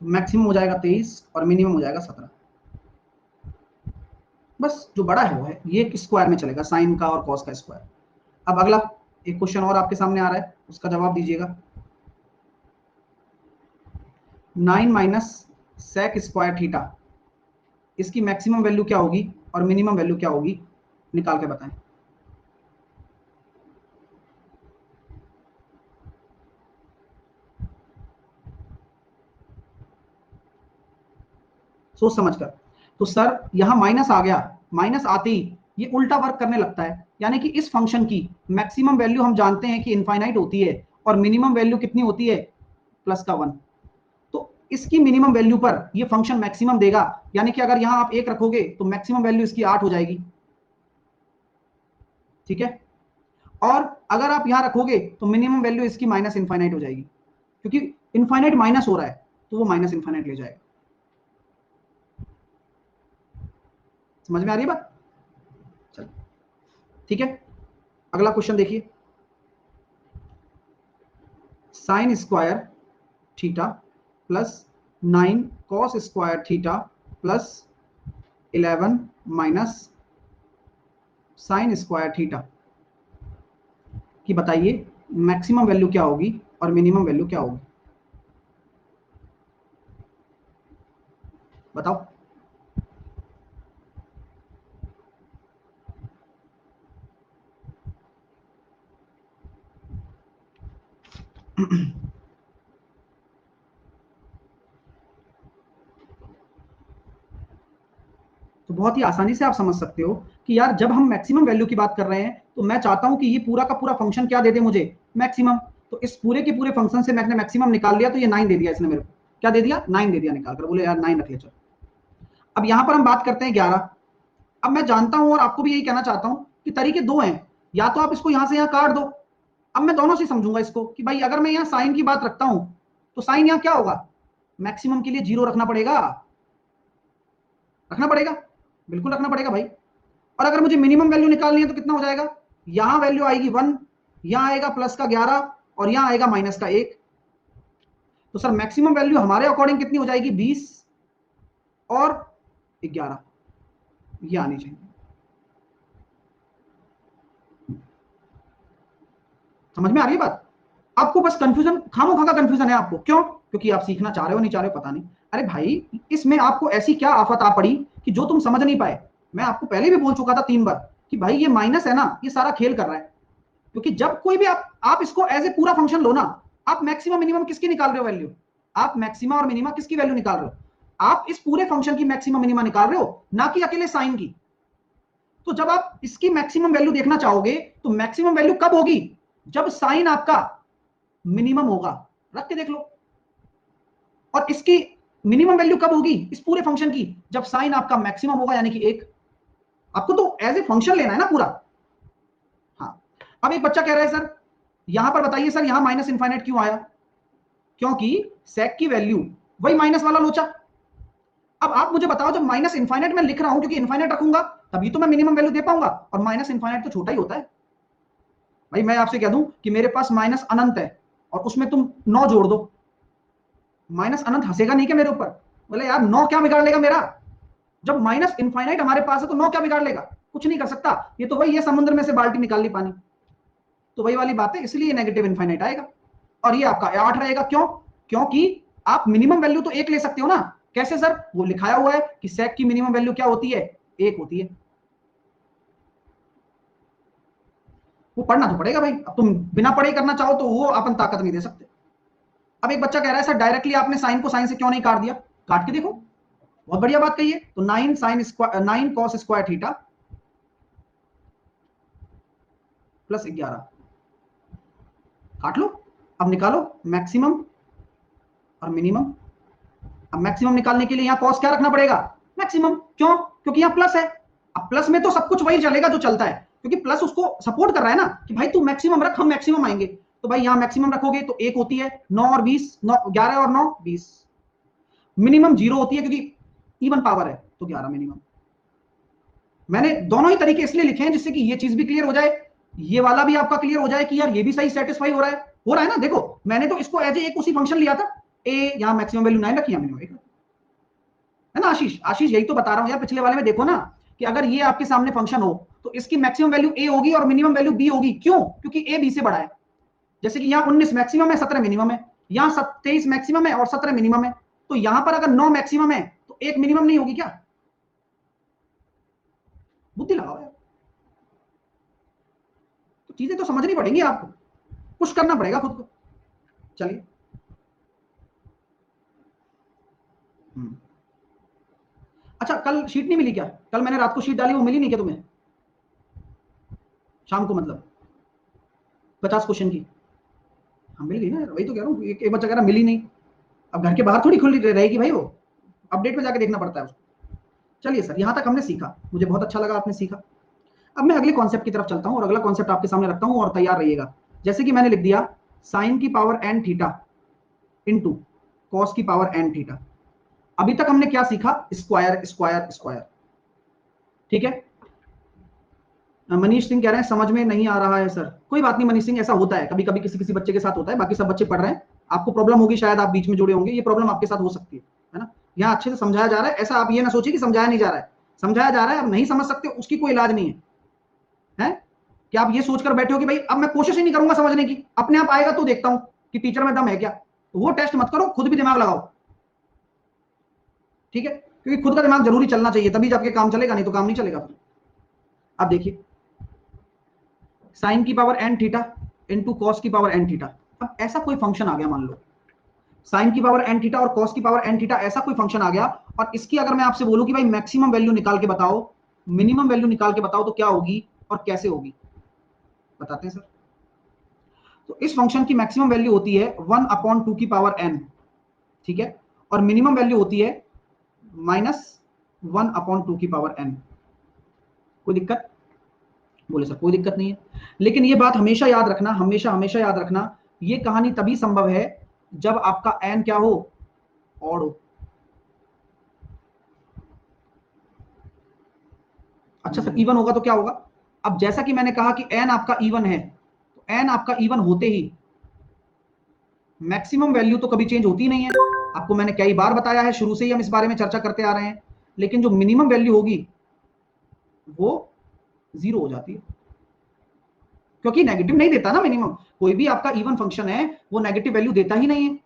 मैक्सिमम हो जाएगा 23 और मिनिमम हो जाएगा 17। बस जो बड़ा है वो है, ये स्क्वायर में चलेगा, साइन का और कॉस का स्क्वायर। अब अगला एक क्वेश्चन और आपके सामने आ रहा है, उसका जवाब दीजिएगा। 9 माइनस सेक स्क्वायर थीटा, इसकी मैक्सिमम वैल्यू क्या होगी और मिनिमम वैल्यू क्या होगी, निकाल के बताएं। सोच समझ कर। तो सर यहां माइनस आ गया, माइनस आते ही ये उल्टा वर्क करने लगता है, यानी कि इस फंक्शन की मैक्सिमम वैल्यू हम जानते हैं कि इनफाइनाइट होती है और मिनिमम वैल्यू कितनी होती है, प्लस का 1। तो इसकी मिनिमम वैल्यू पर ये फंक्शन मैक्सिमम देगा, यानी कि अगर यहां आप 1 रखोगे तो मैक्सिमम वैल्यू इसकी 8 हो जाएगी, ठीक है। और अगर आप यहां रखोगे तो मिनिमम वैल्यू इसकी माइनस इनफाइनाइट हो जाएगी, क्योंकि इनफाइनाइट माइनस हो रहा है तो वो माइनस इनफाइनाइट ले जाएगा। समझ में आ रही है बात? चलिए ठीक है, अगला क्वेश्चन देखिए। Sign square theta plus 9 cos square theta plus 11 minus sign square theta की बताइए मैक्सिमम वैल्यू क्या होगी और मिनिमम वैल्यू क्या होगी, बताओ। तो बहुत ही आसानी से आप समझ सकते हो कि यार जब हम मैक्सिमम वैल्यू की बात कर रहे हैं तो मैं चाहता हूं कि ये पूरा का पूरा फंक्शन क्या दे दे मुझे, मैक्सिमम। तो इस पूरे के पूरे फंक्शन से मैंने मैक्सिमम निकाल लिया, तो ये 9 दे दिया इसने मेरे को। क्या दे दिया? 9 दे दिया निकाल कर, बोले यार 9 रख ले चल। अब यहां पर हम बात करते हैं 11। अब मैं जानता हूं और आपको भी यही कहना चाहता हूं कि तरीके दो हैं, या तो आप इसको यहां से यहां काट दो। अब मैं दोनों से समझूंगा इसको कि भाई अगर मैं यहां साइन की बात रखता हूं तो साइन यहां क्या होगा, मैक्सिमम के लिए 0 रखना पड़ेगा, रखना पड़ेगा, बिल्कुल रखना पड़ेगा भाई। और अगर मुझे मिनिमम वैल्यू निकालनी है तो कितना हो जाएगा, यहां वैल्यू आएगी 1, यहां आएगा प्लस का 11 और यहां आएगा माइनस का 1। तो सर मैक्सिमम वैल्यू हमारे अकॉर्डिंग कितनी हो जाएगी, 20 और 11, ये आनी चाहिए। समझ में आ रही है बात? आपको बस कंफ्यूजन, खामोखा का कंफ्यूजन है आपको, क्यों? क्योंकि आप सीखना चाह रहे हो नहीं चाह रहे हो पता नहीं। अरे भाई इसमें आपको ऐसी क्या आफत आ पड़ी कि जो तुम समझ नहीं पाए। मैं आपको पहले भी बोल चुका था 3 बार कि भाई ये माइनस है ना, ये सारा खेल कर रहा है। क्योंकि जब कोई भी आप इसको एज ए पूरा फंक्शन लो ना, आप मैक्सिमम मिनिमम किसकी निकाल रहे हो वैल्यू, आप मैक्सिमा और मिनिमा किसकी वैल्यू निकाल रहे हो, आप इस पूरे फंक्शन की मैक्सिमम मिनिमा निकाल रहे हो, ना कि अकेले साइन की। तो जब आप इसकी मैक्सिमम वैल्यू देखना चाहोगे तो मैक्सिमम वैल्यू कब होगी, जब साइन आपका मिनिमम होगा, रख के देख लो। और इसकी मिनिमम वैल्यू कब होगी इस पूरे फंक्शन की, जब साइन आपका मैक्सिमम होगा यानी कि 1। आपको तो एज ए फंक्शन लेना है ना पूरा। हाँ, अब एक बच्चा कह रहा है सर यहां पर बताइए सर यहां माइनस इनफाइनाइट क्यों आया? क्योंकि सेक की वैल्यू वही माइनस वाला लोचा। अब आप मुझे बताओ जब माइनस इनफाइनाइट मैं लिख रहा हूं क्योंकि इनफाइनाइट रखूंगा तभी तो मैं मिनिमम वैल्यू दे पाऊंगा, और माइनस इनफाइनाइट तो छोटा ही होता है। भाई मैं आपसे कह दूं कि मेरे पास माइनस अनंत है और उसमें तुम 9 जोड़ दो, माइनस अनंत हंसेगा नहीं क्या मेरे ऊपर? बोले यार 9 क्या बिगाड़ लेगा मेरा? जब माइनस इनफाइनाइट हमारे पास है तो 9 क्या बिगाड़ लेगा? कुछ नहीं कर सकता। ये तो वही है समुद्र में से बाल्टी निकाल ली पानी, तो वही वाली बात है, इसलिए नेगेटिव इनफाइनाइट आएगा। और ये आपका 8 रहेगा। क्यों? क्योंकि आप मिनिमम वैल्यू तो 1 ले सकते हो ना। कैसे सर? वो लिखाया हुआ है कि सेक की मिनिमम वैल्यू क्या होती है? 1 होती है। वो पढ़ना तो पड़ेगा भाई, अब तुम बिना पढ़े करना चाहो तो वो अपन ताकत नहीं दे सकते। अब एक बच्चा कह रहा है सर डायरेक्टली आपने साइन को साइन से क्यों नहीं काट दिया? काट के देखो, बहुत बढ़िया बात कही है। तो 9 sine square 9 cos square theta plus 11 काट लो। अब निकालो मैक्सिमम और मिनिमम। अब मैक्सिमम निकालने के लिए यहां कॉस क्या रखना पड़ेगा? मैक्सिमम। क्यों? क्योंकि यहां प्लस है। अब प्लस में तो सब कुछ वही चलेगा जो चलता है, क्योंकि प्लस उसको सपोर्ट कर रहा है ना कि भाई तू मैक्सिमम रख, हम मैक्सिमम आएंगे। तो भाई यहां मैक्सिमम रखोगे तो 1 होती है, 9 और 20, 9 11 और 9 20। मिनिमम 0 होती है क्योंकि इवन पावर है, तो 11 मिनिमम। मैंने दोनों ही तरीके इसलिए लिखे हैं जिससे कि ये चीज भी क्लियर हो जाए, ये वाला भी आपका क्लियर हो जाए कि यार ये भी सही सेटिस्फाई हो रहा है ना। देखो मैंने तो इसको एज ए एक उसी फंक्शन लिया था, ए यहां मैक्सिमम वैल्यू 9 रखी, मिनिमम 1 है ना। आशीष आशीष यही तो बता रहा हूं यार, पिछले वाले में देखो ना कि अगर ये आपके सामने फंक्शन हो तो इसकी मैक्सिमम वैल्यू ए होगी और मिनिमम वैल्यू बी होगी। क्यों? क्योंकि ए बी से बड़ा है। जैसे कि यहाँ 19 मैक्सिमम है, 17 मिनिमम है, यहाँ 23 मैक्सिमम है और 17 मिनिमम है। तो यहां पर अगर 9 मैक्सिमम है तो 1 मिनिमम नहीं होगी क्या? बुद्धि लगाओ यार, तो चीजें तो समझनी पड़ेंगी आपको, पुश करना पड़ेगा खुद को। चलिए अच्छा, कल शीट नहीं मिली क्या? कल मैंने रात को शीट डाली, वो मिली नहीं क्या तुम्हें? शाम को मतलब 50 क्वेश्चन की। हाँ मिल गई ना यार, वही तो कह रहा हूँ। एक बच्चा कह रहा मिली नहीं। अब घर के बाहर थोड़ी खुली रहेगी भाई, वो अपडेट पे जाके देखना पड़ता है उसको। चलिए सर, यहां तक हमने सीखा, मुझे बहुत अच्छा लगा आपने सीखा। अब मैं अगले कॉन्सेप्ट की तरफ चलता हूं और अगला कॉन्सेप्ट आपके सामने रखता हूं और तैयार रहिएगा। जैसे कि मैंने लिख दिया साइन की power n theta into cos की पावर एन थीटा। अभी तक हमने क्या सीखा? Square square square. ठीक है। मनीष सिंह कह रहे हैं समझ में नहीं आ रहा है सर। कोई बात नहीं मनीष सिंह, ऐसा होता है कभी कभी, किसी किसी बच्चे के साथ होता है। बाकी सब बच्चे पढ़ रहे हैं, आपको प्रॉब्लम होगी शायद, आप बीच में जुड़े होंगे, ये प्रॉब्लम आपके साथ हो सकती है ना। यहाँ अच्छे से समझाया जा रहा है, ऐसा आप ये ना सोचिए कि समझाया नहीं जा रहा है, समझाया जा रहा है। अब नहीं समझ सकते उसकी कोई इलाज नहीं है कि आप ये सोचकर बैठे हो कि भाई अब मैं कोशिश ही नहीं करूंगा समझने की, अपने आप आएगा तो देखता हूं कि टीचर में दम है क्या। तो वो टेस्ट मत करो, खुद भी दिमाग लगाओ। ठीक है, क्योंकि खुद का दिमाग जरूरी चलना चाहिए, तभी जाके काम चलेगा, नहीं तो काम नहीं चलेगा फिर। अब देखिए साइन की power n theta into cos की पावर एन थीटा। अब ऐसा कोई फंक्शन आ गया, मान लो साइन की पावर एन थीटा और कॉस की पावर एन थीटा, ऐसा कोई फंक्शन आ गया, और इसकी अगर मैं आपसे बोलूं कि भाई मैक्सिमम वैल्यू निकाल के बताओ, मिनिमम वैल्यू निकाल के बताओ, तो क्या होगी और कैसे होगी? बताते हैं सर। तो इस फंक्शन की मैक्सिमम वैल्यू होती है 1/2 की पावर n। ठीक है, और मिनिमम वैल्यू होती है -1/2 की पावर n। कोई दिक्कत? बोले सर कोई दिक्कत नहीं है, लेकिन ये बात हमेशा याद रखना, हमेशा हमेशा याद रखना, ये कहानी तभी संभव है जब आपका n क्या हो? ऑड हो। अच्छा सर इवन होगा तो क्या होगा? अब जैसा कि मैंने कहा कि n आपका इवन है, तो n आपका इवन होते ही मैक्सिमम वैल्यू तो कभी चेंज होती नहीं है। आपको मैंने कई बार बताया है, शुरू से ही हम इस बारे में चर्चा करते आ रहे हैं। लेकिन जो मिनिमम वैल्यू होगी वो 0 हो जाती है, क्योंकि नेगेटिव नहीं देता ना मिनिमम। कोई भी आपका इवन फंक्शन है वो नेगेटिव वैल्यू देता ही नहीं है।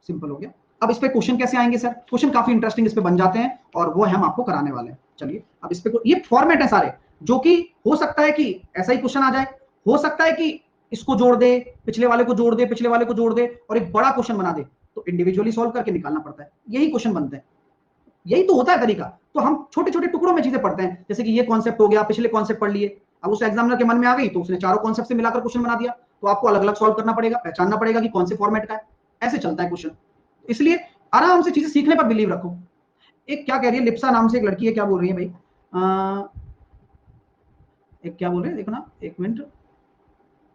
सिंपल हो गया। अब इस पे क्वेश्चन कैसे आएंगे सर? क्वेश्चन काफी इंटरेस्टिंग इस पे बन जाते हैं और वो हम आपको कराने वाले हैं। चलिए अब इस पे ये फॉर्मेट है सारे, जो कि हो सकता है कि ऐसा ही क्वेश्चन आ जाए, हो सकता है कि इसको जोड़ दे, पिछले वाले को जोड़ दे, पिछले वाले को जोड़ दे और एक बड़ा क्वेश्चन बना दे, तो इंडिविजुअली सॉल्व करके निकालना पड़ता है। यही क्वेश्चन बनते हैं, यही तो होता है तरीका। तो हम छोटे छोटे टुकड़ों में चीजें पढ़ते हैं, जैसे कि ये कॉन्सेप्ट हो गया, पिछले कॉन्सेप्ट पढ़ लिए, अब उस एग्जामिनर के मन में आ गई तो उसने चारों कॉन्सेप्ट से मिलाकर क्वेश्चन बना दिया, तो आपको अलग अलग सॉल्व करना पड़ेगा, पहचानना पड़ेगा कि कौन से फॉर्मेट का है। ऐसे चलता है क्वेश्चन। इसलिए आराम से चीजें सीखने पर बिलीव रखो। एक क्या कह रही है लिप्सा नाम से एक लड़की है, क्या बोल रही है भाई एक क्या बोल रहे हैं देखो ना, एक minute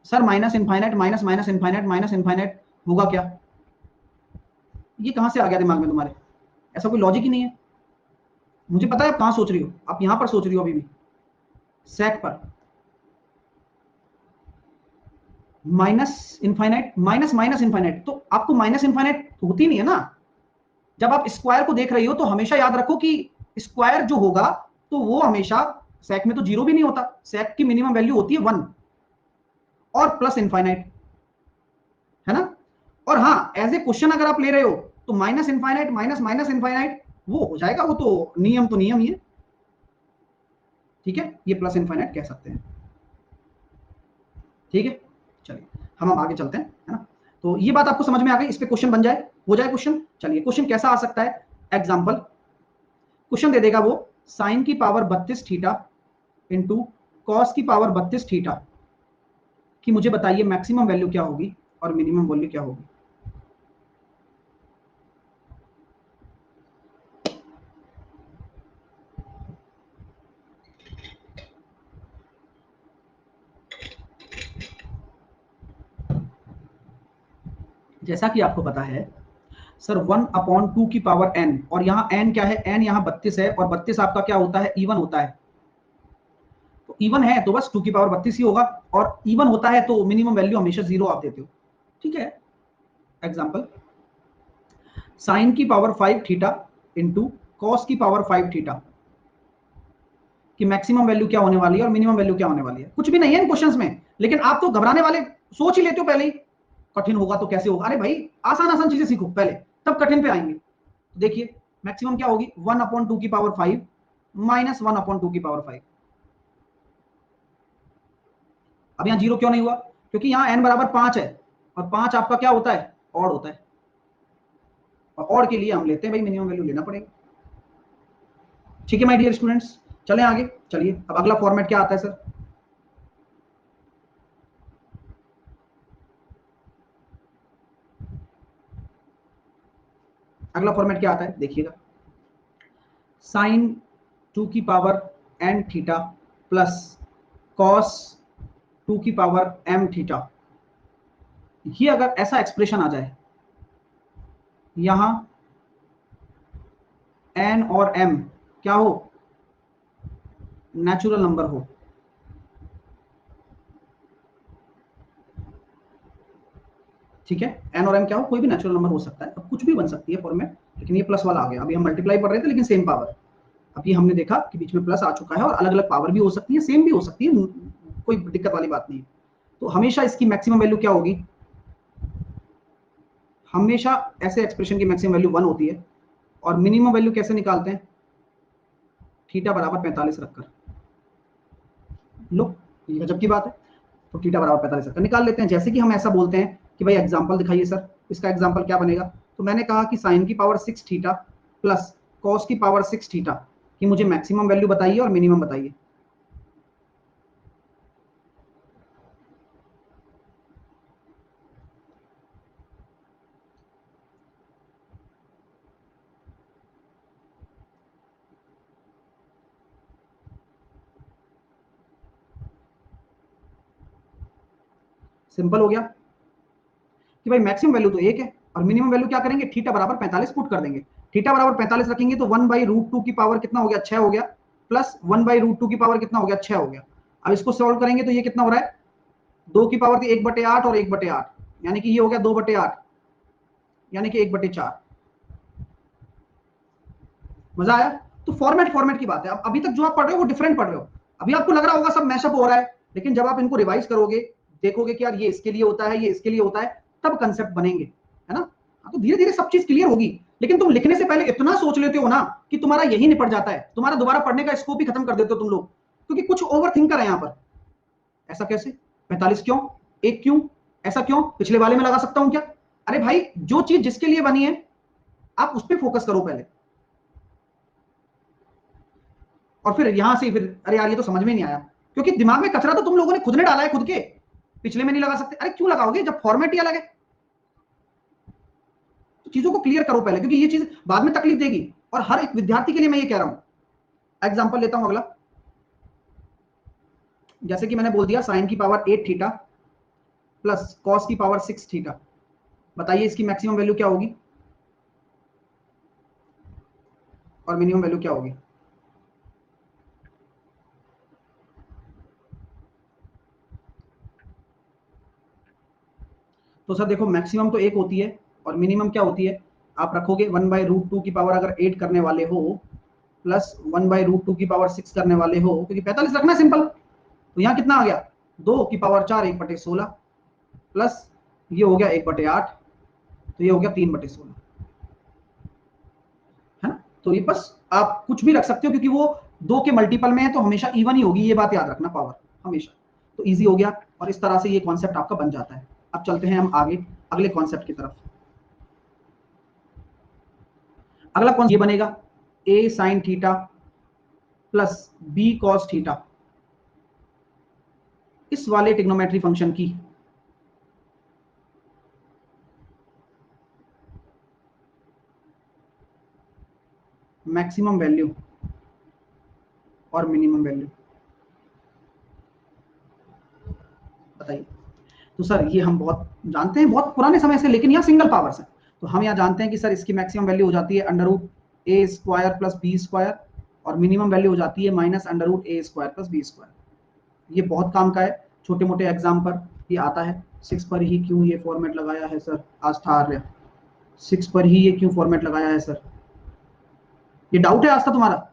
sir, minus infinite minus minus infinite minus infinite होगा क्या? ये कहां से आ गया दिमाग में तुम्हारे? ऐसा कोई लॉजिक ही नहीं है। मुझे पता है आप कहां सोच रही हो, आप यहां पर सोच रही हो अभी भी, सेक पर। Minus infinite minus minus infinite, तो आपको माइनस इनफाइनाइट होती नहीं है ना। जब आप स्क्वायर को देख रही हो तो हमेशा याद रखो कि स्क्वायर जो होगा तो वो हमेशा, सेक में तो जीरो भी नहीं होता, सेक की मिनिमम वैल्यू होती है 1 और प्लस इनफाइनाइट, है ना। और हाँ, एज ए क्वेश्चन अगर आप ले रहे हो तो minus infinite minus minus infinite वो हो जाएगा, वो तो नियम ही है, ठीक है। ये प्लस इनफाइनाइट कह सकते हैं, ठीक है। चलिए हम अब आगे चलते हैं, है ना। तो ये बात आपको समझ में आ गई, इस पे क्वेश्चन बन जाए, हो जाए क्वेश्चन। चलिए क्वेश्चन कैसा आ सकता है, एग्जाम्पल क्वेश्चन दे देगा वो, साइन की पावर 32 थीटा इंटू कॉस की पावर 32 थीटा कि मुझे बताइए मैक्सिमम वैल्यू क्या होगी और मिनिमम वैल्यू क्या होगी। जैसा कि आपको पता है सर 1/2 की पावर n, और यहाँ n क्या है, n यहाँ 32 है, और 32 आपका क्या होता है, इवन होता है। तो इवन है तो बस 2 की पावर 32 ही होगा, और इवन होता है तो मिनिमम वैल्यू हमेशा 0 आप देते हो, ठीक है। एग्जाम्पल, साइन की पावर 5 थीटा इंटू कॉस की पावर 5 थीटा कि मैक्सिमम वैल्यू क्या होने वाली है और मिनिमम वैल्यू क्या होने वाली है। कुछ भी नहीं है इन क्वेश्चंस में, लेकिन आप तो घबराने वाले सोच ही लेते हो पहले ही, कठिन होगा तो कैसे होगा। अरे भाई आसान आसान चीजें सीखो पहले, तब कठिन पे आएंगे। तो देखिए मैक्सिमम क्या होगी, 1/2 की पावर 5 माइनस 1/2 की पावर 5। अब यहाँ जीरो क्यों नहीं हुआ, क्योंकि यहाँ n बराबर 5 है, और 5 आपका क्या होता है, ऑड होता है, और ऑड के लिए हम लेते हैं भाई मिनिमम वैल्यू लेना पड़ेगा, ठीक है माय डियर स्टूडेंट्स। चलें आगे, चलिए अब अगला फॉर्मेट क्या आता है सर। अगला फॉर्मेट क्या आता है देखिएगा, साइन 2 की power n theta plus cos 2 की पावर m थीटा। ये अगर ऐसा एक्सप्रेशन आ जाए, यहां n और m क्या हो, नेचुरल नंबर हो, ठीक है। n और m क्या हो, कोई भी नेचुरल नंबर हो सकता है, अब कुछ भी बन सकती है फॉर्मेट, लेकिन ये प्लस वाला आ गया। अभी हम मल्टीप्लाई पढ़ रहे थे लेकिन सेम पावर, अब ये हमने देखा कि बीच में प्लस आ चुका है, और अलग अलग पावर भी हो सकती है, सेम भी हो सकती है, कोई दिक्कत वाली बात नहीं है। तो हमेशा इसकी मैक्सिमम वैल्यू क्या होगी, हमेशा ऐसे एक्सप्रेशन की मैक्सिमम वैल्यू 1 होती है, और मिनिमम वैल्यू कैसे निकालते हैं, थीटा बराबर 45 रखकर। लो ये गजब की बात है, तो थीटा बराबर 45 रखकर निकाल लेते हैं। जैसे कि हम ऐसा बोलते हैं कि भाई एग्जांपल दिखाइए सर, इसका एग्जांपल क्या बनेगा। तो मैंने कहा कि साइन की पावर 6 थीटा प्लस कॉस की पावर 6 थीटा कि मुझे मैक्सिमम वैल्यू बताइए और मिनिमम बताइए। सिंपल हो गया कि भाई मैक्सिमम वैल्यू तो एक है, और मिनिमम वैल्यू क्या करेंगे, थीटा बराबर 45 पुट कर देंगे। थीटा बराबर 45 रखेंगे तो 1/√2 की पावर कितना हो गया, 6 हो गया, प्लस 1/√2 की पावर कितना हो गया, 6 हो गया। अब इसको सॉल्व करेंगे तो ये कितना हो रहा है, 2 की पावर थी 1/8 और 1/8, यानी कि ये हो गया 2/8, यानी कि 1/4। मजा आया। तो फॉर्मेट फॉर्मेट की बात है, अब अभी तक जो आप पढ़ रहे हो वो डिफरेंट पढ़ रहे हो। अभी आपको लग रहा होगा सब मैशअप हो रहा है, लेकिन जब आप इनको रिवाइज करोगे, देखोगे कि यार ये इसके लिए होता है, ये इसके लिए होता है, तब कंसेप्ट बनेंगे, है ना। हाँ, तो धीरे धीरे सब चीज क्लियर होगी, लेकिन तुम लिखने से पहले इतना सोच लेते हो ना कि तुम्हारा यही निपट जाता है, तुम्हारा दोबारा पढ़ने का स्कोप ही खत्म कर देते हो तुम लोग, क्योंकि कुछ ओवर थिंकर है यहाँ पर। ऐसा कैसे, 45 क्यों, एक क्यों, ऐसा क्यों, पिछले वाले में लगा सकता हूं क्या। अरे भाई जो चीज जिसके लिए बनी है आप उस पर फोकस करो पहले, और फिर यहां से फिर अरे यार ये तो समझ में नहीं आया, क्योंकि दिमाग में कचरा तो तुम लोगों ने खुद ने डाला है, खुद के पिछले में नहीं लगा सकते। अरे क्यों लगाओगे जब फॉर्मेट ही अलग है। तो चीजों को क्लियर करो पहले, क्योंकि ये चीज बाद में तकलीफ देगी, और हर एक विद्यार्थी के लिए मैं ये कह रहा हूं। एग्जाम्पल लेता हूं अगला, जैसे कि मैंने बोल दिया साइन की पावर 8 थीटा प्लस कॉस की पावर 6 थीटा, बताइए इसकी मैक्सिमम वैल्यू क्या होगी और मिनिमम वैल्यू क्या होगी? तो सर देखो मैक्सिमम तो एक होती है और मिनिमम क्या होती है, आप रखोगे 1/√2 की पावर अगर 8 करने वाले हो प्लस 1/√2 की पावर 6 करने वाले हो, क्योंकि 45 रखना है सिंपल, तो यहाँ कितना आ गया 2 की पावर 4 1/16 प्लस ये हो गया 1/8, तो ये हो गया 3/16, है ना। तो ये बस आप कुछ भी रख सकते हो क्योंकि वो 2 के मल्टीपल में है तो हमेशा इवन ही होगी, ये बात याद रखना पावर हमेशा। तो इजी हो गया और इस तरह से ये कॉन्सेप्ट आपका बन जाता है। अब चलते हैं हम आगे अगले कॉन्सेप्ट की तरफ। अगला कौन ये बनेगा a sin theta plus b cos theta, इस वाले ट्रिग्नोमेट्री फंक्शन की मैक्सिमम वैल्यू और मिनिमम वैल्यू बताइए। तो सर ये हम बहुत जानते हैं बहुत पुराने समय से, लेकिन यहाँ सिंगल पावर्स है तो हम यहाँ जानते हैं कि सर इसकी मैक्सिमम वैल्यू हो जाती है √a² प्लस b² और मिनिमम वैल्यू हो जाती है -√a² प्लस b²। ये बहुत काम का है, छोटे मोटे एग्जाम पर ये आता है। 6 पर ही क्यों ये फॉर्मेट लगाया है सर आस्थार्य, 6 पर ही ये क्यों फॉर्मेट लगाया है सर, ये डाउट है आस्था तुम्हारा?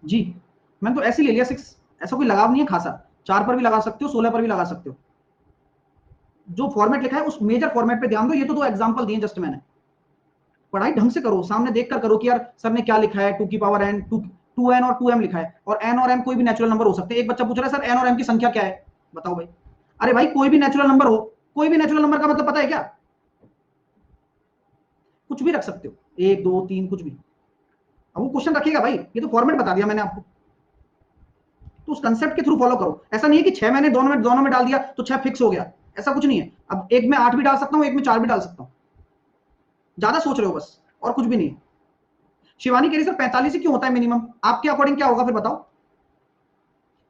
जी मैंने तो ऐसे ही ले लिया 6, ऐसा कोई लगाव नहीं है खासा, 4 पर भी लगा सकते हो 16 पर भी लगा सकते हो, जो फॉर्मेट लिखा है उस मेजर फॉर्मेट पे ध्यान दो। ये तो 2 एग्जांपल दिए जस्ट मैंने, पढ़ाई ढंग से करो, सामने देखकर करो कि यार सर ने क्या लिखा है, 2 की पावर n 2n और 2m लिखा है, और n और m कोई भी नेचुरल नंबर हो सकते हैं। एक बच्चा पूछ रहा है सर n और m की संख्या क्या है, बताओ भाई। अरे भाई कोई भी नेचुरल नंबर हो, कोई भी नेचुरल नंबर का मतलब पता है क्या, कुछ भी रख सकते हो, 1 2 3 कुछ भी। अब वो क्वेश्चन रखेगा भाई, ये तो फॉर्मेट बता दिया मैंने आपको, तो उस कंसेप्ट के थ्रू फॉलो करो। ऐसा नहीं है कि 6 मैंने दोनों में डाल दिया तो 6 फिक्स हो गया, ऐसा कुछ नहीं है। अब एक में 8 भी डाल सकता हूँ, एक में 4 भी डाल सकता हूँ, ज्यादा सोच रहे हो बस, और कुछ भी नहीं। शिवानी कह रही सर 45 ही क्यों होता है मिनिमम, आपके अकॉर्डिंग क्या होगा फिर बताओ?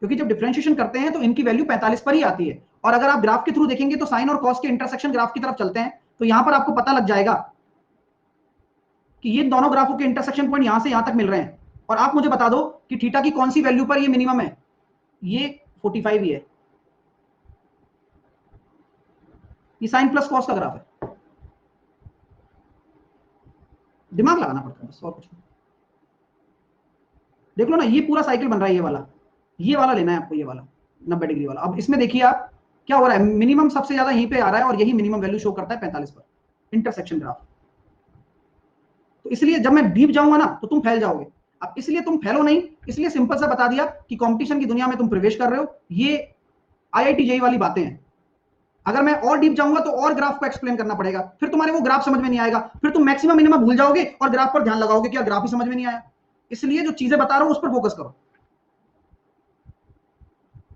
क्योंकि जब डिफरेंशिएशन करते हैं तो इनकी वैल्यू 45 पर ही आती है, और अगर आप ग्राफ के थ्रू देखेंगे तो साइन और कॉस के इंटरसेक्शन ग्राफ की तरफ चलते हैं, तो यहां पर आपको पता लग जाएगा कि ये दोनों ग्राफों के इंटरसेक्शन पॉइंट यहां से यहां तक मिल रहे हैं। और आप मुझे बता दो कि थीटा की कौन सी वैल्यू पर ये मिनिमम है, ये 45 ही है, ये साइन प्लस कॉस का ग्राफ है, दिमाग लगाना पड़ता है बस, और कुछ नहीं। देख लो ना ये पूरा साइकिल बन रहा है, ये वाला लेना है आपको, ये वाला 90 डिग्री वाला। अब इसमें देखिए आप क्या हो रहा है, मिनिमम सबसे ज्यादा यहीं पे आ रहा है और यही मिनिमम वैल्यू शो करता है 45 पर, इंटरसेक्शन ग्राफ। तो इसलिए जब मैं डीप जाऊंगा ना तो तुम फैल जाओगे। अब इसलिए तुम फैलो नहीं, इसलिए सिंपल सा बता दिया कि कंपटीशन की दुनिया में तुम प्रवेश कर रहे हो, ये आईआईटी जेईई वाली बातें हैं। अगर मैं और डीप जाऊंगा तो और ग्राफ को एक्सप्लेन करना पड़ेगा, फिर तुम्हारे वो ग्राफ समझ में नहीं आएगा, फिर तुम मैक्सिमम मिनिमम भूल जाओगे और ग्राफ पर ध्यान लगाओगे कि यार ग्राफ ही समझ में नहीं आया। इसलिए जो चीजें बता रहा हूं उस पर फोकस करो,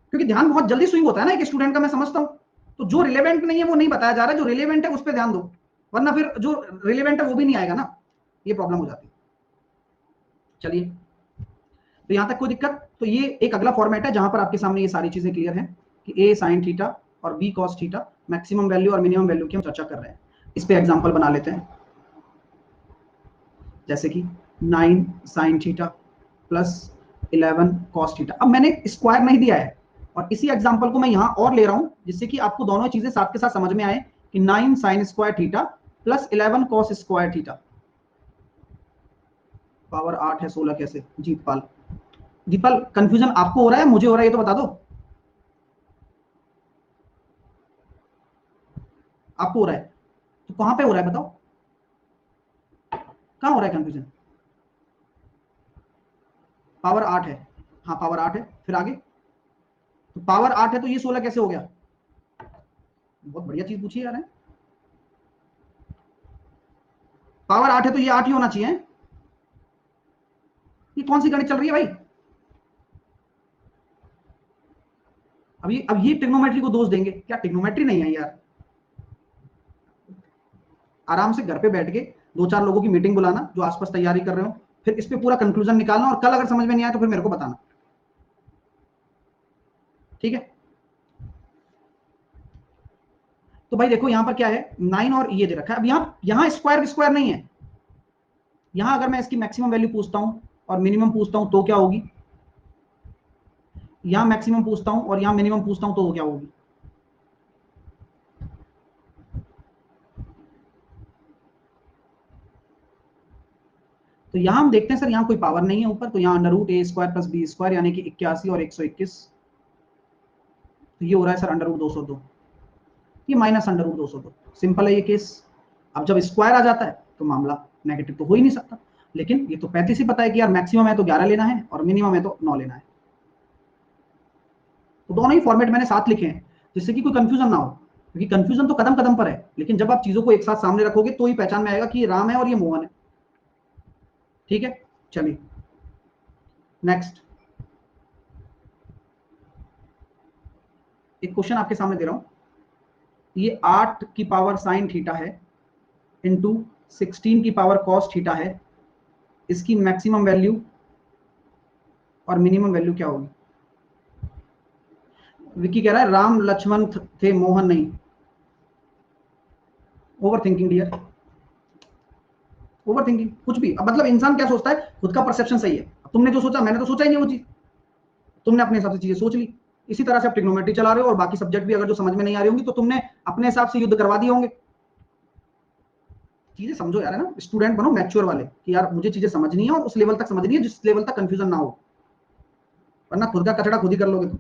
क्योंकि ध्यान बहुत जल्दी स्विंग होता है ना एक स्टूडेंट का, मैं समझता हूं। तो जो रिलेवेंट नहीं है वो नहीं बताया जा रहा है, जो रिलेवेंट है उस पर ध्यान दो, वरना फिर जो रिलेवेंट है वो भी नहीं आएगा ना, ये प्रॉब्लम हो जाती है। चलिए तो यहां तक कोई दिक्कत? तो ये एक अगला फॉर्मेट है जहां पर आपके सामने ये सारी चीजें क्लियर हैं कि a sin थीटा और b cos theta maximum value और मिनिमम वैल्यू की हम चर्चा कर रहे हैं। इस पे एग्जांपल बना लेते हैं, जैसे कि 9 sin theta plus 11 cos theta. अब मैंने स्क्वायर नहीं दिया है और इसी एग्जांपल को मैं यहां और ले रहा हूं जिससे कि आपको दोनों चीजें साथ के साथ समझ में आए कि 9 sin square theta plus 11 cos square theta, power 8 है 16 कैसे? जीतपाल, दीपल कंफ्यूजन आपको हो रहा है मुझे हो रहा है ये तो बता दो, आपको हो रहा है तो कहां पे हो रहा है बताओ, कहां हो रहा है कंफ्यूजन? पावर 8 है, हाँ पावर 8 है, फिर आगे तो पावर 8 है तो ये 16 कैसे हो गया? बहुत बढ़िया चीज पूछी यार है, पावर 8 है तो ये 8 ही होना चाहिए। ये कौन सी गणित चल रही है भाई? अब ये ट्रिग्नोमेट्री को दोष देंगे क्या? ट्रिग्नोमेट्री नहीं है यार, आराम से घर पे बैठ के 2-4 लोगों की मीटिंग बुलाना जो आसपास तैयारी कर रहे हो, फिर इस पे पूरा कंक्लूजन निकालना, और कल अगर समझ में नहीं आया तो फिर मेरे को बताना, ठीक है। तो भाई देखो यहां पर क्या है, 9 और ये दे रखा है। अब यहां स्क्वायर स्क्वायर नहीं है, यहां अगर मैं इसकी मैक्सिमम वैल्यू पूछता हूं और मिनिमम पूछता हूं तो क्या होगी, यहां मैक्सिमम पूछता हूं और यहां मिनिमम पूछता हूं तो वो क्या होगी। तो यहां हम देखते हैं सर यहां कोई पावर नहीं है ऊपर, तो यहां under root a square plus b square यानी कि 81 और 121, तो ये हो रहा है सर अंडर रूट 202, ये माइनस अंडर रूट 202। सिंपल है ये केस। अब जब स्क्वायर आ जाता है तो मामला नेगेटिव तो हो ही नहीं सकता, लेकिन ये तो 35 ही पता है कि यार मैक्सिमम है तो 11 लेना है और मिनिमम है तो 9 लेना है। तो दोनों ही फॉर्मेट मैंने साथ लिखे हैं जिससे कि कोई कंफ्यूजन ना हो, क्योंकि कंफ्यूजन तो कदम कदम पर है, लेकिन जब आप चीजों को एक साथ सामने रखोगे तो ही पहचान में आएगा कि ये राम है और ये मोहन है, ठीक है। चलिए नेक्स्ट एक क्वेश्चन आपके सामने दे रहा हूं, ये 8 की पावर साइन थीटा है इंटू 16 की पावर कॉस थीटा है, इसकी मैक्सिमम वैल्यू और मिनिमम वैल्यू क्या होगी। विकी कह रहा है राम लक्ष्मण थे मोहन नहीं। Over thinking dear, over thinking कुछ भी। अब मतलब इंसान क्या सोचता है, खुद का परसेप्शन सही है, अब तुमने जो सोचा मैंने तो सोचा ही नहीं वो चीज, तुमने अपने हिसाब से चीजें सोच ली। इसी तरह से आप ट्रिग्नोमेट्री चला रहे हो और बाकी सब्जेक्ट भी अगर जो समझ में नहीं आ रही होंगी तो तुमने अपने हिसाब से युद्ध करवा दिए होंगे। चीजें समझो यार, है ना, स्टूडेंट बनो मैच्योर वाले कि यार मुझे चीजें समझनी है और उस लेवल तक समझनी है जिस लेवल तक कंफ्यूजन ना हो, वरना खुद का कचड़ा खुद ही कर लोगे तुम।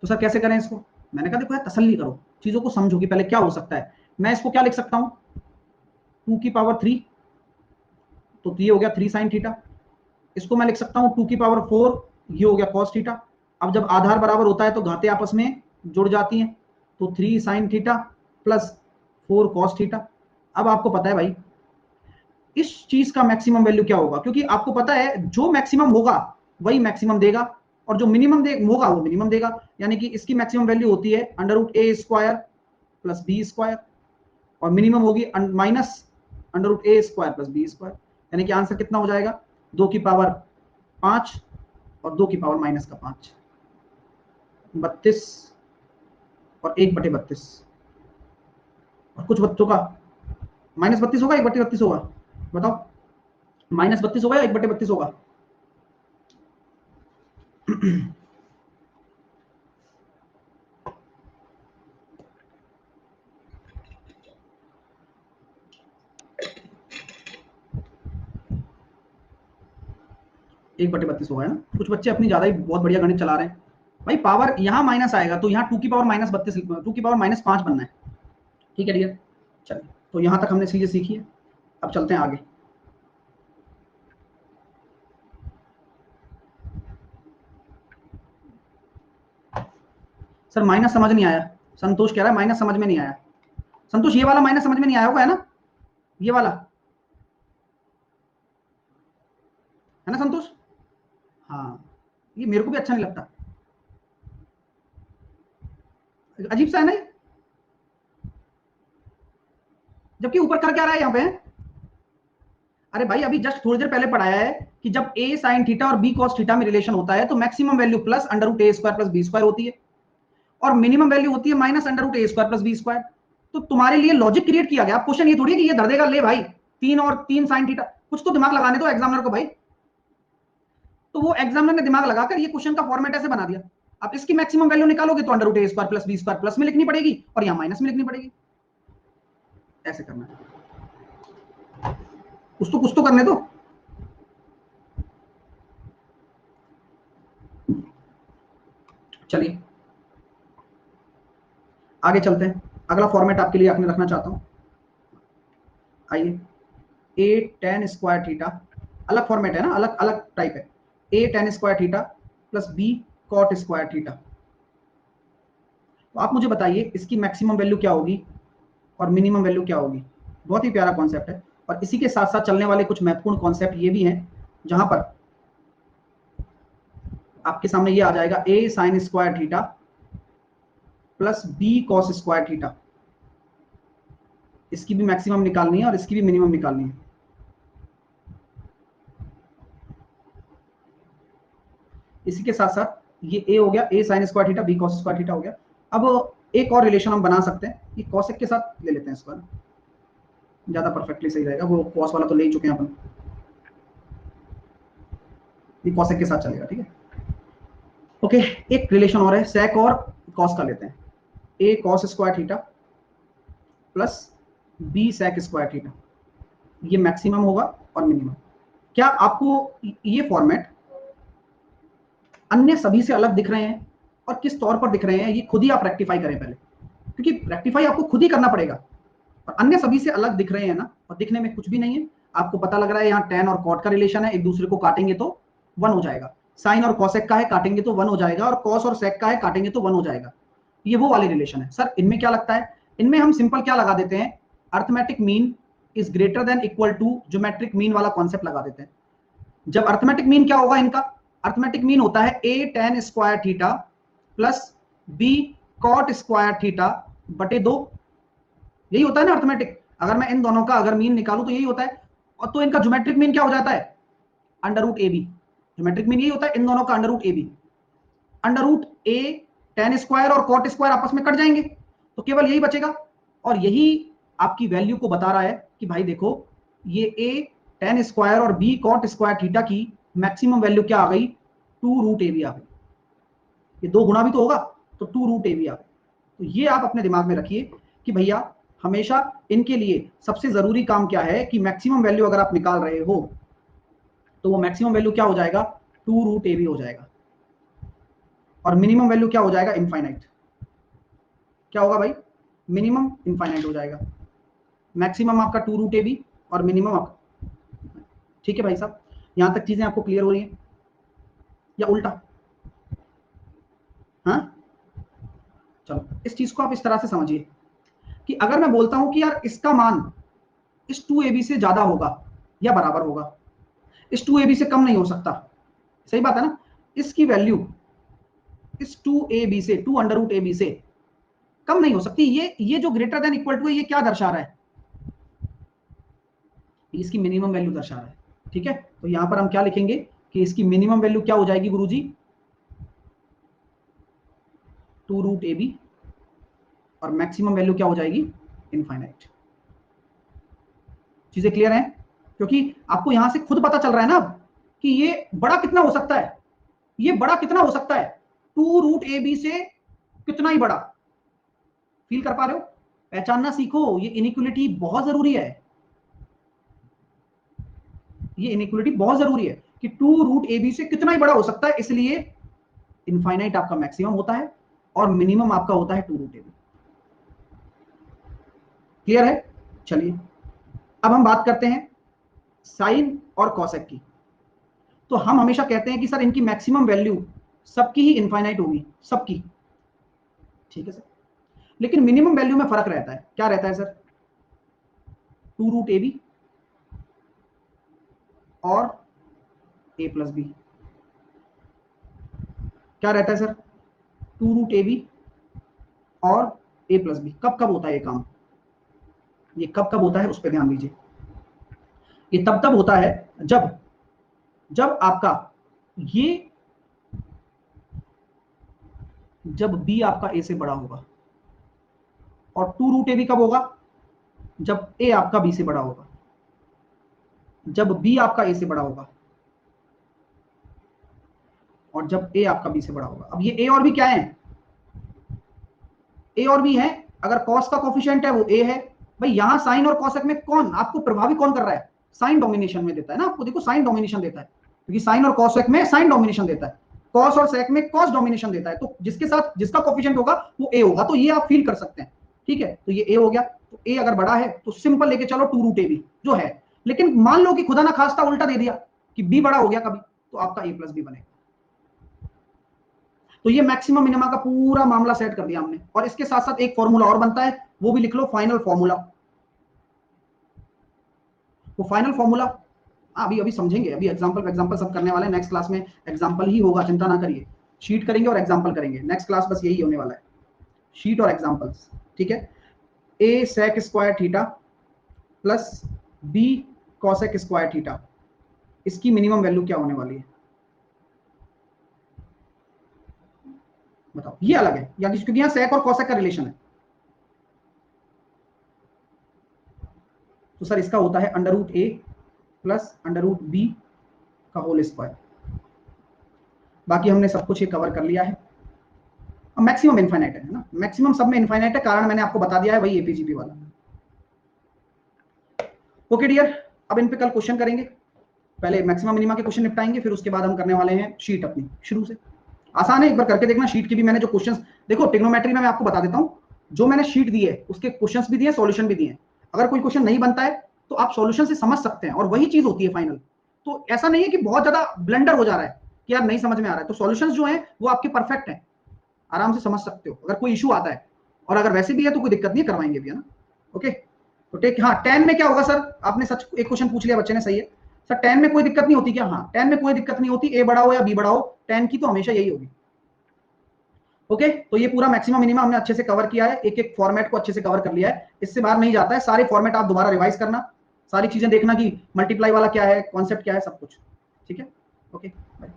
तो सर कैसे करें इसको, मैंने कहा देखो यार तसल्ली करो, चीजों को समझो कि पहले क्या हो सकता है। मैं इसको क्या लिख सकता हूं, 2 की पावर 3, तो ये हो गया 3 साइन थीटा। इसको मैं लिख सकता हूं 2 की पावर 4, ये हो गया कॉस थीटा। अब जब आधार बराबर होता है तो घातें आपस में जुड़ जाती हैं, तो 3 sine theta plus 4 cos theta. अब आपको पता है भाई इस चीज का मैक्सिमम वैल्यू क्या होगा, क्योंकि आपको पता है जो मैक्सिमम होगा वही मैक्सिमम देगा और जो मिनिमम होगा वो मिनिमम देगा, यानी कि इसकी मैक्सिमम वैल्यू होती है under root a square plus b square और मिनिमम होगी minus under root a square plus b square, यानी कि आंसर कितना हो जाएगा 2 की पावर 5 और 2 की पावर -5, 32 और 1/32, और कुछ बच्चों का -32 होगा 1/32 होगा, बताओ -32 होगा या 1/32 होगा। 1/32 होगा, है ना। कुछ बच्चे अपनी ज्यादा ही बहुत बढ़िया गणित चला रहे हैं। भाई पावर यहाँ माइनस आएगा तो यहाँ 2 की पावर -32, 2 की पावर -5 बनना है, ठीक है डियर। चलिए तो यहाँ तक हमने चीजें सीखी है, अब चलते हैं आगे। सर माइनस समझ नहीं आया, संतोष कह रहा है माइनस समझ में नहीं आया। संतोष ये वाला माइनस समझ में नहीं आया होगा, है ना, ये वाला, है ना संतोष। हाँ ये मेरे को भी अच्छा नहीं लगता, अजीब सा है ना, जबकि ऊपर कर क्या रहा है यहाँ पे। अरे भाई अभी जस्ट थोड़ी देर पहले पढ़ाया है कि जब a साइन थीटा और b कॉस थीटा में रिलेशन होता है तो maximum value plus under root a square plus b square होती है और मिनिमम वैल्यू होती है minus under root a square plus b square. तो तुम्हारे लिए लॉजिक क्रिएट किया गया। अब क्वेश्चन ये थोड़ी है कि ये धर देगा ले भाई 3 साइन थीटा, कुछ तो दिमाग लगाने दो एग्जामिनर को भाई। तो वो एग्जामिनर ने दिमाग लगाकर ये क्वेश्चन का फॉर्मेट ऐसे बना दिया। अब इसकी मैक्सिमम वैल्यू निकालोगे तो under root a square plus b square plus में लिखनी पड़ेगी और यहाँ माइनस में लिखनी पड़ेगी, ऐसे करना है। कुछ तो करने दो। चलिए आगे चलते हैं, अगला फॉर्मेट आपके लिए आपने रखना चाहता हूं। आइए ए टेन स्क्वायर थीटा, अलग फॉर्मेट है ना, अलग अलग टाइप है। A tan square theta plus b cot square theta. तो आप मुझे बताइए इसकी मैक्सिमम वैल्यू क्या होगी और मिनिमम वैल्यू क्या होगी। बहुत ही प्यारा कॉन्सेप्ट है और इसी के साथ साथ चलने वाले कुछ महत्वपूर्ण कॉन्सेप्ट ये भी हैं जहां पर आपके सामने ये आ जाएगा a sine square theta plus b cos square theta. इसकी भी मैक्सिमम निकालनी है और इसकी भी मिनिमम निकालनी है। इसी के साथ साथ ये ए हो गया, a sine square theta b cos square theta हो गया। अब एक और रिलेशन हम बना सकते हैं, ये कॉसेक के साथ ले लेते हैं इसको, ज्यादा परफेक्टली सही रहेगा, वो कॉस वाला तो ले ही चुके हैं अपन, ये कॉसेक के साथ चलेगा, ठीक है। ओके, एक रिलेशन और है सेक और कॉस का लेते हैं, a cos square theta plus b sec square theta, ये मैक्सिमम होगा और मिनिमम। क्या आपको ये फॉर्मेट अन्य सभी से अलग दिख रहे हैं और किस तौर पर दिख रहे हैं, ये खुद ही आप रेक्टिफाई करें पहले, क्योंकि रेक्टिफाई आपको खुद ही करना पड़ेगा। और अन्य सभी से अलग दिख रहे हैं ना, और दिखने में कुछ भी नहीं है, आपको पता लग रहा है यहाँ tan और cot का रिलेशन है, एक दूसरे को काटेंगे तो 1 हो जाएगा, साइन और cosec का है काटेंगे तो 1 हो जाएगा, और cos और sec का है काटेंगे तो 1 हो जाएगा। ये वो वाले रिलेशन है। सर इनमें क्या लगता है, इनमें हम सिंपल क्या लगा देते हैं, arithmetic mean is greater than equal to geometric mean वाला कॉन्सेप्ट लगा देते हैं। जब अर्थमेटिक मीन क्या होगा इनका, अर्थमेटिक मीन होता है a tan square theta plus b cot square theta बटे 2, यही होता है ना अर्थमेटिक। अगर मैं इन दोनों का अगर मीन निकालूं तो यही होता है, और तो इनका ज्योमेट्रिक मीन क्या हो जाता है, under root a b. Geometric mean यही होता है इन दोनों का under root a b. Under root a tan square और cot स्क्वायर आपस में कट जाएंगे, तो केवल यही बचेगा, और यही आपकी वैल्यू को बता रहा है कि भाई देखो ये a tan स्क्वायर और b cot स्क्वायर थीटा की मैक्सिमम वैल्यू क्या आ गई, 2 रूट ए बी आ गई। ये 2 गुना भी तो होगा, तो 2 रूट ए बी आ गई। तो ये आप अपने दिमाग में रखिए कि भैया हमेशा इनके लिए सबसे जरूरी काम क्या है कि मैक्सिमम वैल्यू अगर आप निकाल रहे हो तो वो मैक्सिमम वैल्यू क्या हो जाएगा, 2 रूट ए बी हो जाएगा, और मिनिमम वैल्यू क्या हो जाएगा, इनफाइनाइट। क्या होगा भाई, मिनिमम इनफाइनाइट हो जाएगा, मैक्सिमम आपका 2 रूट ए बी और मिनिमम आपका, ठीक है भाई साहब। यहां तक चीजें आपको क्लियर हो रही हैं या उल्टा? हाँ चलो, इस चीज को आप इस तरह से समझिए कि अगर मैं बोलता हूं कि यार इसका मान इस 2ab से ज्यादा होगा या बराबर होगा, इस 2ab से कम नहीं हो सकता, सही बात है ना, इसकी वैल्यू इस 2ab से 2 अंडर रूट ab से कम नहीं हो सकती। ये जो ग्रेटर देन इक्वल टू है, ये क्या दर्शा रहा है, इसकी मिनिमम वैल्यू दर्शा रहा है, ठीक है। तो यहां पर हम क्या लिखेंगे कि इसकी मिनिमम वैल्यू क्या हो जाएगी गुरुजी, 2 रूट ab, और मैक्सिमम वैल्यू क्या हो जाएगी, इनफाइनाइट। चीजें क्लियर हैं? क्योंकि आपको यहां से खुद पता चल रहा है ना कि ये बड़ा कितना हो सकता है, ये बड़ा कितना हो सकता है, 2 रूट ए बी से कितना ही बड़ा। फील कर पा रहे हो? पहचानना सीखो, ये इनइक्वालिटी बहुत जरूरी है, ये इनइक्वालिटी बहुत जरूरी है कि 2 रूट ए बी से कितना ही बड़ा हो सकता है, इसलिए इनफाइनाइट आपका मैक्सिमम होता है और मिनिमम आपका होता है 2 रूट ए बी। क्लियर है? चलिए अब हम बात करते हैं साइन और कॉसेक की। तो हम हमेशा कहते हैं कि सर इनकी मैक्सिमम वैल्यू सबकी ही इनफाइनाइट होगी, सबकी, ठीक है सर, लेकिन मिनिमम वैल्यू में फर्क रहता है। क्या रहता है सर, 2 रूट ए बी और a प्लस बी। क्या रहता है सर, 2 रूट ए बी और a प्लस बी। कब कब होता है ये काम, ये कब कब होता है उस पर ध्यान दीजिए। ये तब तब होता है जब जब आपका ये जब b आपका a से बड़ा होगा, और 2 रूट ए बी कब होगा, जब a आपका b से बड़ा होगा, जब b आपका a से बड़ा होगा, और जब a आपका b से बड़ा होगा। अब ये a और b क्या है, a और b है, अगर cos का कोफिशिएंट है वो a है। भाई यहां साइन और कॉसेक में कौन आपको प्रभावी कौन कर रहा है, साइन डोमिनेशन में देता है ना आपको, देखो साइन डोमिनेशन देता है, क्योंकि साइन और कॉसेक में साइन डोमिनेशन देता है, कॉस और सेक में कॉस डोमिनेशन देता है, तो जिसके साथ जिसका कोफिशिएंट होगा वो a होगा। तो ये आप फील कर सकते हैं, ठीक है। तो ये a हो गया, तो a अगर बड़ा है तो सिंपल लेके चलो 2 रूट ए बी जो है। लेकिन मान लो कि खुदा ना खास्ता उल्टा दे दिया कि b बड़ा हो गया कभी, तो आपका a प्लस बी बनेगा। तो ये मैक्सिमम मिनिमा का पूरा मामला सेट कर दिया हमने, और इसके साथ साथ एक फॉर्मूला और बनता है, वो भी लिख लो, फाइनल फॉर्मूला। वो फाइनल फॉर्मूला अभी अभी समझेंगे, अभी एग्जांपल सब करने वाले हैं, नेक्स्ट क्लास में एग्जांपल ही होगा, चिंता ना करिए, शीट करेंगे और एग्जांपल करेंगे, नेक्स्ट क्लास बस यही होने वाला है, शीट और एग्जांपल्स, ठीक है। a sec square theta plus b cosec square theta, इसकी मिनिमम वैल्यू क्या होने वाली है बताओ। ये अलग है, या क्योंकि यहां सेक और कॉसेक का रिलेशन है, तो सर इसका होता है अंडर रूट ए प्लस अंडर रूट बी का होल स्क्वायर। बाकी हमने सब कुछ ये कवर कर लिया है। अब मैक्सिमम इनफाइनाइट है ना, मैक्सिमम सब में इनफाइनाइट है, कारण मैंने आपको बता दिया है, वही एपीजीपी वाला। ओके डियर, अब इन पे कल क्वेश्चन करेंगे, पहले मैक्सिमम मिनिमा के क्वेश्चन निपटाएंगे, फिर उसके बाद हम करने वाले हैं शीट अपनी शुरू से। आसान है, एक बार करके देखना। शीट की भी मैंने जो क्वेश्चंस, देखो ट्रिग्नोमेट्री में मैं आपको बता देता हूं, जो मैंने शीट दी है उसके क्वेश्चंस भी दिए, सॉल्यूशन भी दिए। अगर कोई क्वेश्चन नहीं बनता है तो आप सॉल्यूशन से समझ सकते हैं, और वही चीज होती है फाइनल। तो ऐसा नहीं है कि बहुत ज्यादा ब्लंडर हो जा रहा है कि यार नहीं समझ में आ रहा है, तो सॉल्यूशंस जो है वो आपके परफेक्ट है, आराम से समझ सकते हो। अगर कोई इशू आता है, और अगर वैसे भी है तो कोई दिक्कत नहीं, करवाएंगे भी, है ना। ओके, तो टेक, हाँ 10 में क्या होगा सर, आपने सच एक क्वेश्चन पूछ लिया बच्चे ने, सही है सर 10 में कोई दिक्कत नहीं होती क्या? हाँ 10 में कोई दिक्कत नहीं होती, ए बड़ा हो या बी बड़ा हो, 10 की तो हमेशा यही होगी। ओके, तो ये पूरा मैक्सिमम मिनिमम हमने अच्छे से कवर किया है, एक एक फॉर्मेट को अच्छे से कवर कर लिया है, इससे बाहर नहीं जाता है। सारे फॉर्मेट आप दोबारा रिवाइज करना, सारी चीजें देखना कि मल्टीप्लाई वाला क्या है, कॉन्सेप्ट क्या है, सब कुछ ठीक है। Okay bye.